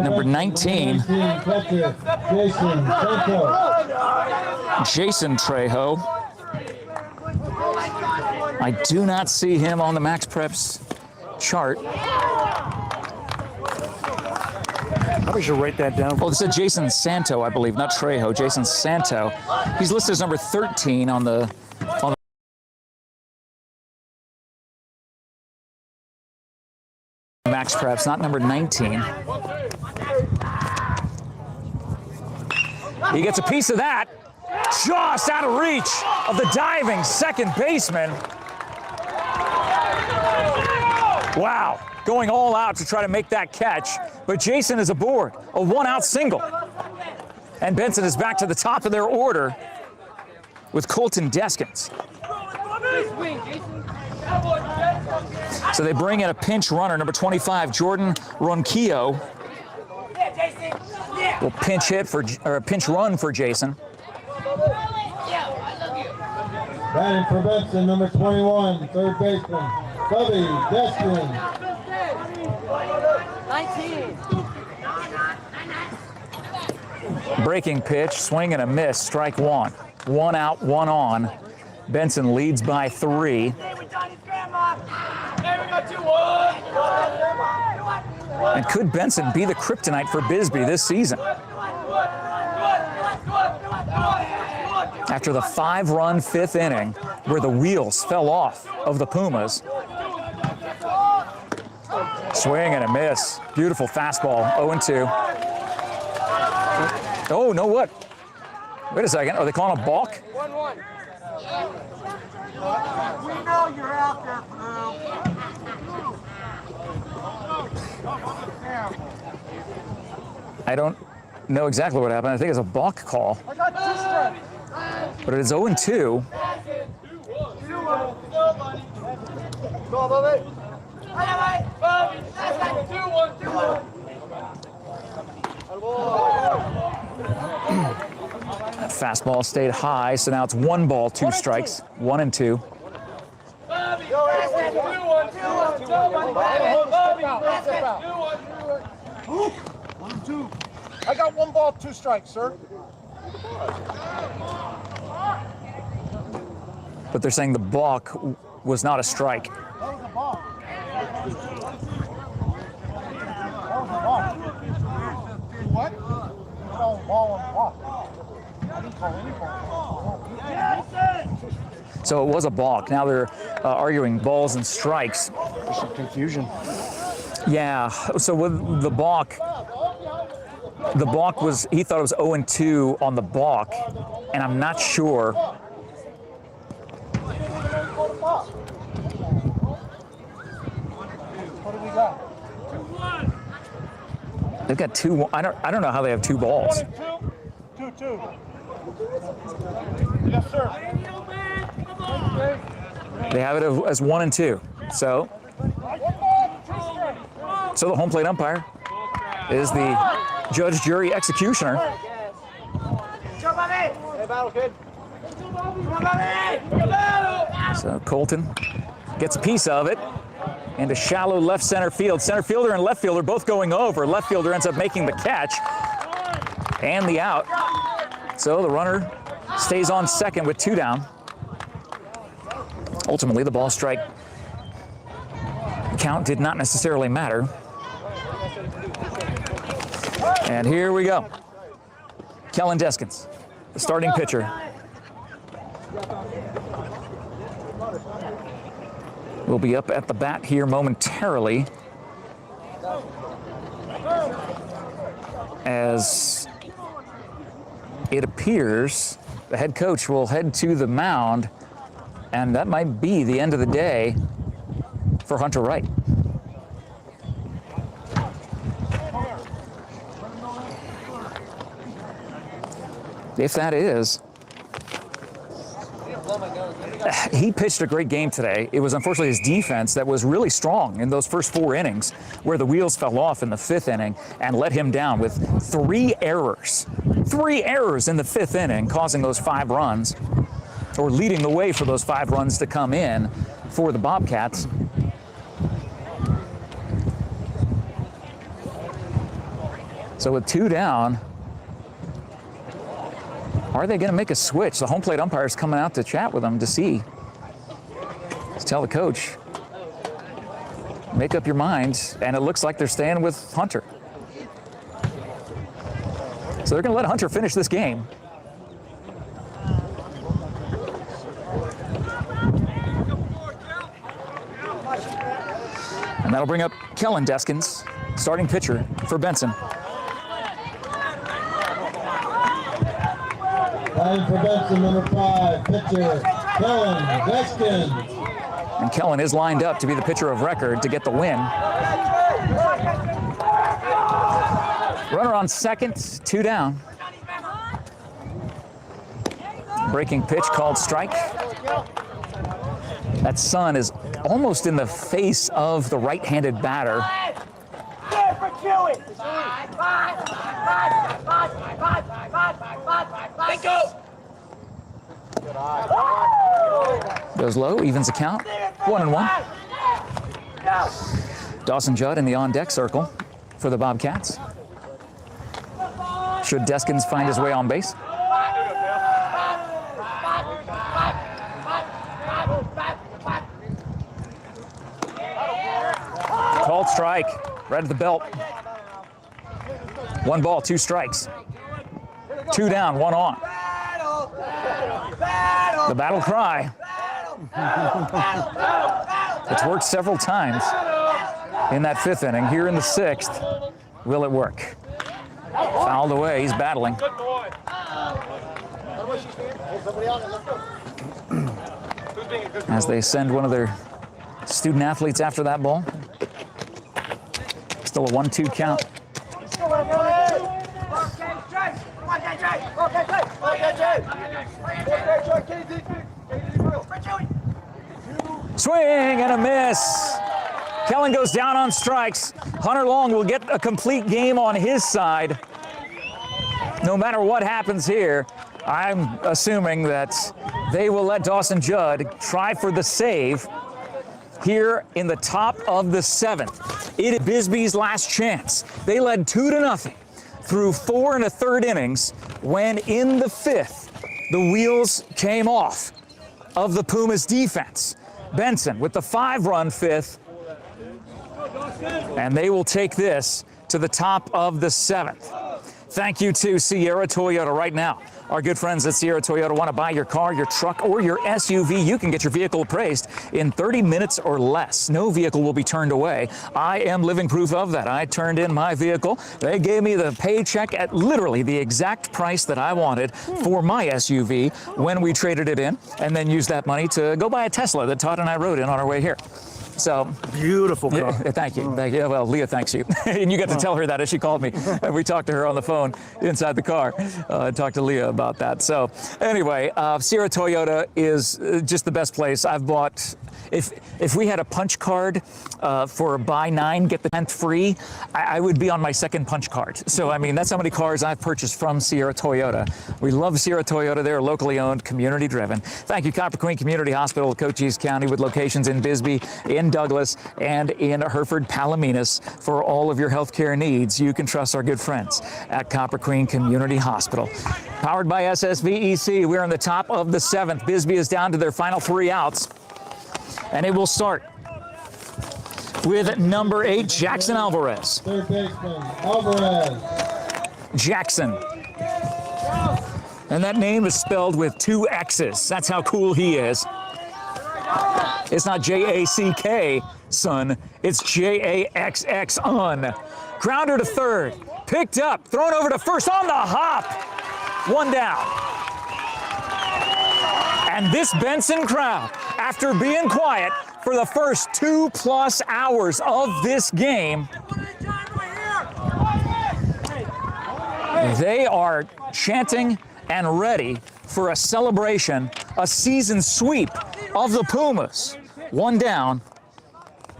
Number 19, Jason Trejo. I do not see him on the Max Preps chart. Probably should write that down. Oh, it said Jason Santo, I believe, not Trejo. Jason Santo. He's listed as number 13 on the Max Preps, not number 19. He gets a piece of that, just out of reach of the diving second baseman. Wow, going all out to try to make that catch, but Jason is aboard, a one-out single. And Benson is back to the top of their order with Colton Deskins. So they bring in a pinch runner, number 25, Jordan Ronquillo. Will pinch hit for, or a pinch run for Jason. Batting for Benson, number 21, third baseman, Bubby Destin. 19. Breaking pitch, swing and a miss, strike one. One out, one on. Benson leads by 3. And could Benson be the kryptonite for Bisbee this season? After the 5-run 5th inning, where the wheels fell off of the Pumas. Swing and a miss. Beautiful fastball, 0-2. Oh, no, what? Wait a second, are they calling a balk? 1-1. We know you're out there, I don't know exactly what happened. I think it's a balk call. I got 2 strikes. But it is 0-2. Go, Bobby. That fastball stayed high, so now it's 1 ball, 2 strikes, 1 and 2. I got 1 ball, 2 strikes, sir. But they're saying the balk was not a strike. That was a ball. That was a ball. What? Oh, ball on ball. I didn't call any ball. So it was a balk. Now they're arguing balls and strikes. There's some confusion. Yeah, so with the balk was, he thought it was 0-2 on the balk, and I'm not sure. What do we got? They've got 2, I don't know how they have 2 balls. 2-2. Yes, sir. They have it as 1 and 2. So the home plate umpire is the judge, jury, executioner. So Colton gets a piece of it into shallow left center field. Center fielder and left fielder both going over. Left fielder ends up making the catch and the out. So the runner stays on second with 2 down. Ultimately, the ball strike count did not necessarily matter. And here we go. Kellen Deskins, the starting pitcher. Will be up at the bat here momentarily, as it appears the head coach will head to the mound, and that might be the end of the day for Hunter Wright. If that is, he pitched a great game today. It was unfortunately his defense that was really strong in those first 4 innings, where the wheels fell off in the 5th inning and let him down with 3 errors. 3 errors in the 5th inning, causing those 5 runs, or leading the way for those 5 runs to come in for the Bobcats. So with 2 down, are they going to make a switch? The home plate umpire is coming out to chat with them to see. Let's tell the coach, make up your minds, and it looks like they're staying with Hunter. So they're going to let Hunter finish this game. And that'll bring up Kellen Deskins, starting pitcher for Benson. Batting for Benson, number 5, pitcher, Kellen Deskins. And Kellen is lined up to be the pitcher of record to get the win. Runner on second, 2 down. Breaking pitch called strike. That sun is almost in the face of the right-handed batter. Goes low, evens the count. 1-1. Dawson Judd in the on-deck circle for the Bobcats. Should Deskins find his way on base? Called strike, right at the belt. 1 ball, 2 strikes. 2 down, 1 on. The battle cry. It's worked several times in that 5th inning. Here in the 6th, will it work? Fouled away, he's battling. As they send one of their student athletes after that ball. Still a 1-2 count. Swing and a miss. Kellen goes down on strikes. Hunter Long will get a complete game on his side. No matter what happens here, I'm assuming that they will let Dawson Judd try for the save here in the top of the 7th. It is Bisbee's last chance. They led 2-0 through 4 1/3 innings when in the 5th, the wheels came off of the Pumas defense. Benson with the 5-run 5th, and they will take this to the top of the 7th. Thank you to Sierra Toyota right now. Our good friends at Sierra Toyota want to buy your car, your truck, or your SUV. You can get your vehicle appraised in 30 minutes or less. No vehicle will be turned away. I am living proof of that. I turned in my vehicle. They gave me the paycheck at literally the exact price that I wanted for my SUV when we traded it in, and then used that money to go buy a Tesla that Todd and I rode in on our way here. So beautiful car. Yeah, thank you. Thank you. Well, Leah thanks you. And you got to tell her that as she called me. And we talked to her on the phone inside the car. Talked to Leah about that. So anyway, Sierra Toyota is just the best place. I've bought, if we had a punch card for buy 9, get the 10th free, I would be on my 2nd punch card. So, I mean, that's how many cars I've purchased from Sierra Toyota. We love Sierra Toyota. They're locally owned, community driven. Thank you, Copper Queen Community Hospital, Cochise County, with locations in Bisbee, in Douglas, and in Hereford, Palominas. For all of your healthcare needs, you can trust our good friends at Copper Queen Community Hospital. Powered by SSVEC, we're on the top of the 7th. Bisbee is down to their final 3 outs, and it will start with number 8, Jackson Alvarez. 3rd baseman, Alvarez. Jackson. And that name is spelled with 2 X's. That's how cool he is. It's not J-A-C-K, son. It's J-A-X-X-un. Grounder to 3rd. Picked up. Thrown over to 1st on the hop. 1 down. And this Benson crowd, after being quiet for the first 2+ hours of this game, they are chanting and ready for a celebration, a season sweep of the Pumas. 1 down.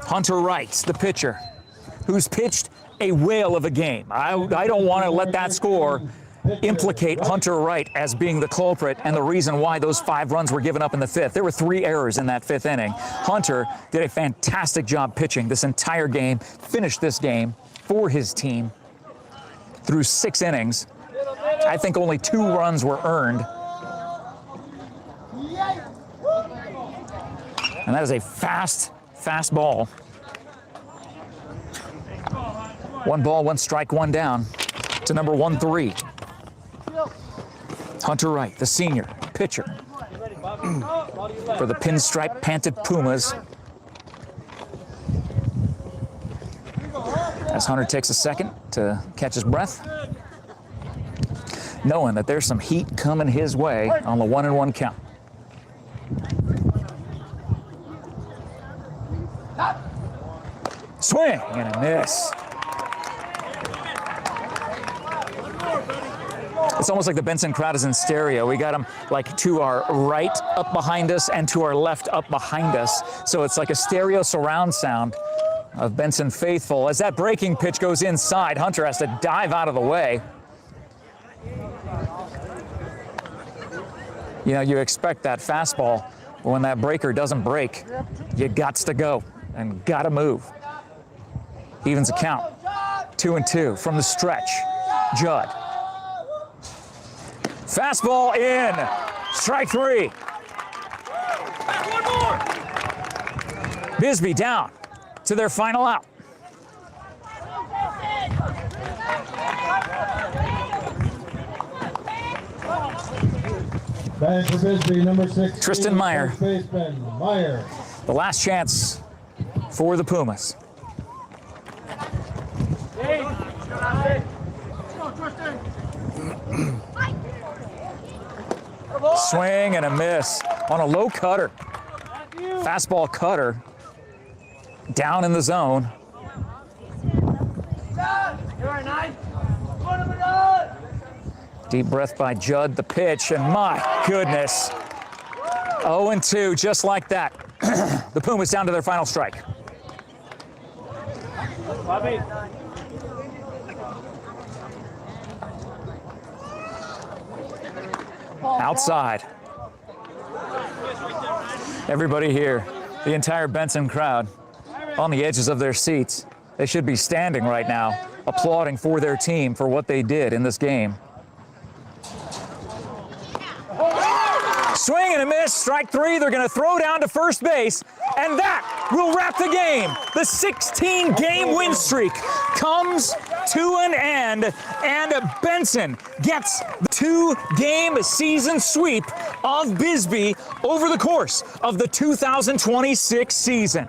Hunter Wright, the pitcher, who's pitched a whale of a game. I don't want to let that score implicate Hunter Wright as being the culprit and the reason why those 5 runs were given up in the 5th. There were 3 errors in that 5th inning. Hunter did a fantastic job pitching this entire game, finished this game for his team through 6 innings. I think only 2 runs were earned. And that is a fast ball. 1 ball, 1 strike, 1 down to number 1-3. Hunter Wright, the senior pitcher for the pinstripe panted Pumas. As Hunter takes a second to catch his breath, knowing that there's some heat coming his way on the 1-1 count. Swing and a miss. It's almost like the Benson crowd is in stereo. We got them like to our right up behind us and to our left up behind us. So it's like a stereo surround sound of Benson faithful. As that breaking pitch goes inside, Hunter has to dive out of the way. You know, you expect that fastball, but when that breaker doesn't break, you gots to go and gotta move. Evens the count. 2-2 from the stretch. Judd. Fastball in. Strike 3. Bisbee down to their final out. Batting for Bisbee, number 6. Tristan Meyer. First baseman, Meyer. The last chance for the Pumas. Swing and a miss on a low cutter. Fastball cutter down in the zone. Deep breath by Judd, the pitch, and my goodness. 0-2, just like that. The Pumas down to their final strike. Outside. Everybody here, the entire Benson crowd, on the edges of their seats. They should be standing right now, applauding for their team for what they did in this game. Swing and a miss, strike 3. They're going to throw down to first base, and that will wrap the game. The 16-game win streak comes to an end, and Benson gets the 2-game season sweep of Bisbee over the course of the 2026 season.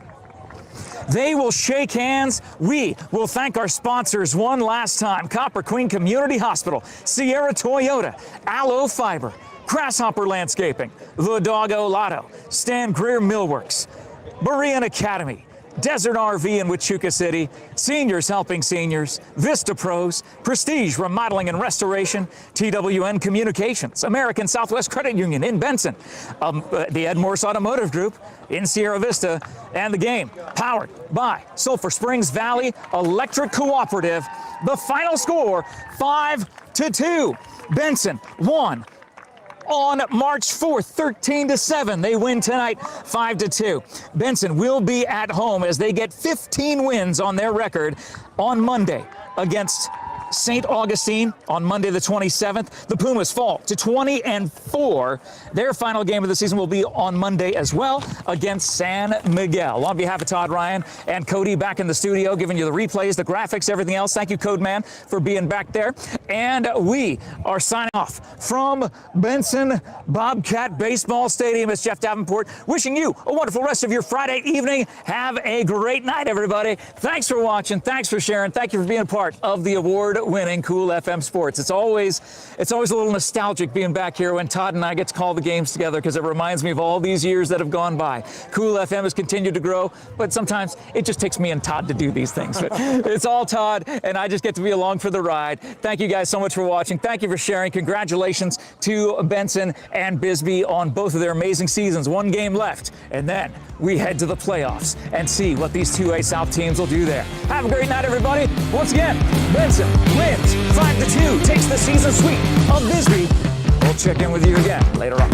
They will shake hands. We will thank our sponsors one last time. Copper Queen Community Hospital, Sierra Toyota, Aloe Fiber, Grasshopper Landscaping, The Doggo Lotto, Stan Greer Millworks, Berean Academy, Desert RV in Wichita City, Seniors Helping Seniors, Vista Pros, Prestige Remodeling and Restoration, TWN Communications, American Southwest Credit Union in Benson, the MORSE Automotive Group in Sierra Vista, and the game powered by Sulphur Springs Valley Electric Cooperative. The final score, 5-2. Benson won on March 4th, 13-7. They win tonight, 5-2. Benson will be at home as they get 15 wins on their record on Monday against St. Augustine on Monday the 27th. The Pumas fall to 20-4. Their final game of the season will be on Monday as well against San Miguel. On behalf of Todd Ryan and Cody back in the studio, giving you the replays, the graphics, everything else. Thank you, Code Man, for being back there. And we are signing off from Benson Bobcat Baseball Stadium. It's Jeff Davenport wishing you a wonderful rest of your Friday evening. Have a great night, everybody. Thanks for watching. Thanks for sharing. Thank you for being a part of the award-winning Cool FM Sports. It's always a little nostalgic being back here when Todd and I get to call the games together, because it reminds me of all these years that have gone by. Cool FM has continued to grow, but sometimes it just takes me and Todd to do these things. But it's all Todd, and I just get to be along for the ride. Thank you guys so much for watching. Thank you for sharing. Congratulations to Benson and Bisbee on both of their amazing seasons. One game left, and then we head to the playoffs and see what these 2A South teams will do there. Have a great night, everybody. Once again, Benson wins 5-2, takes the season sweep of Bisbee. We'll check in with you again later on.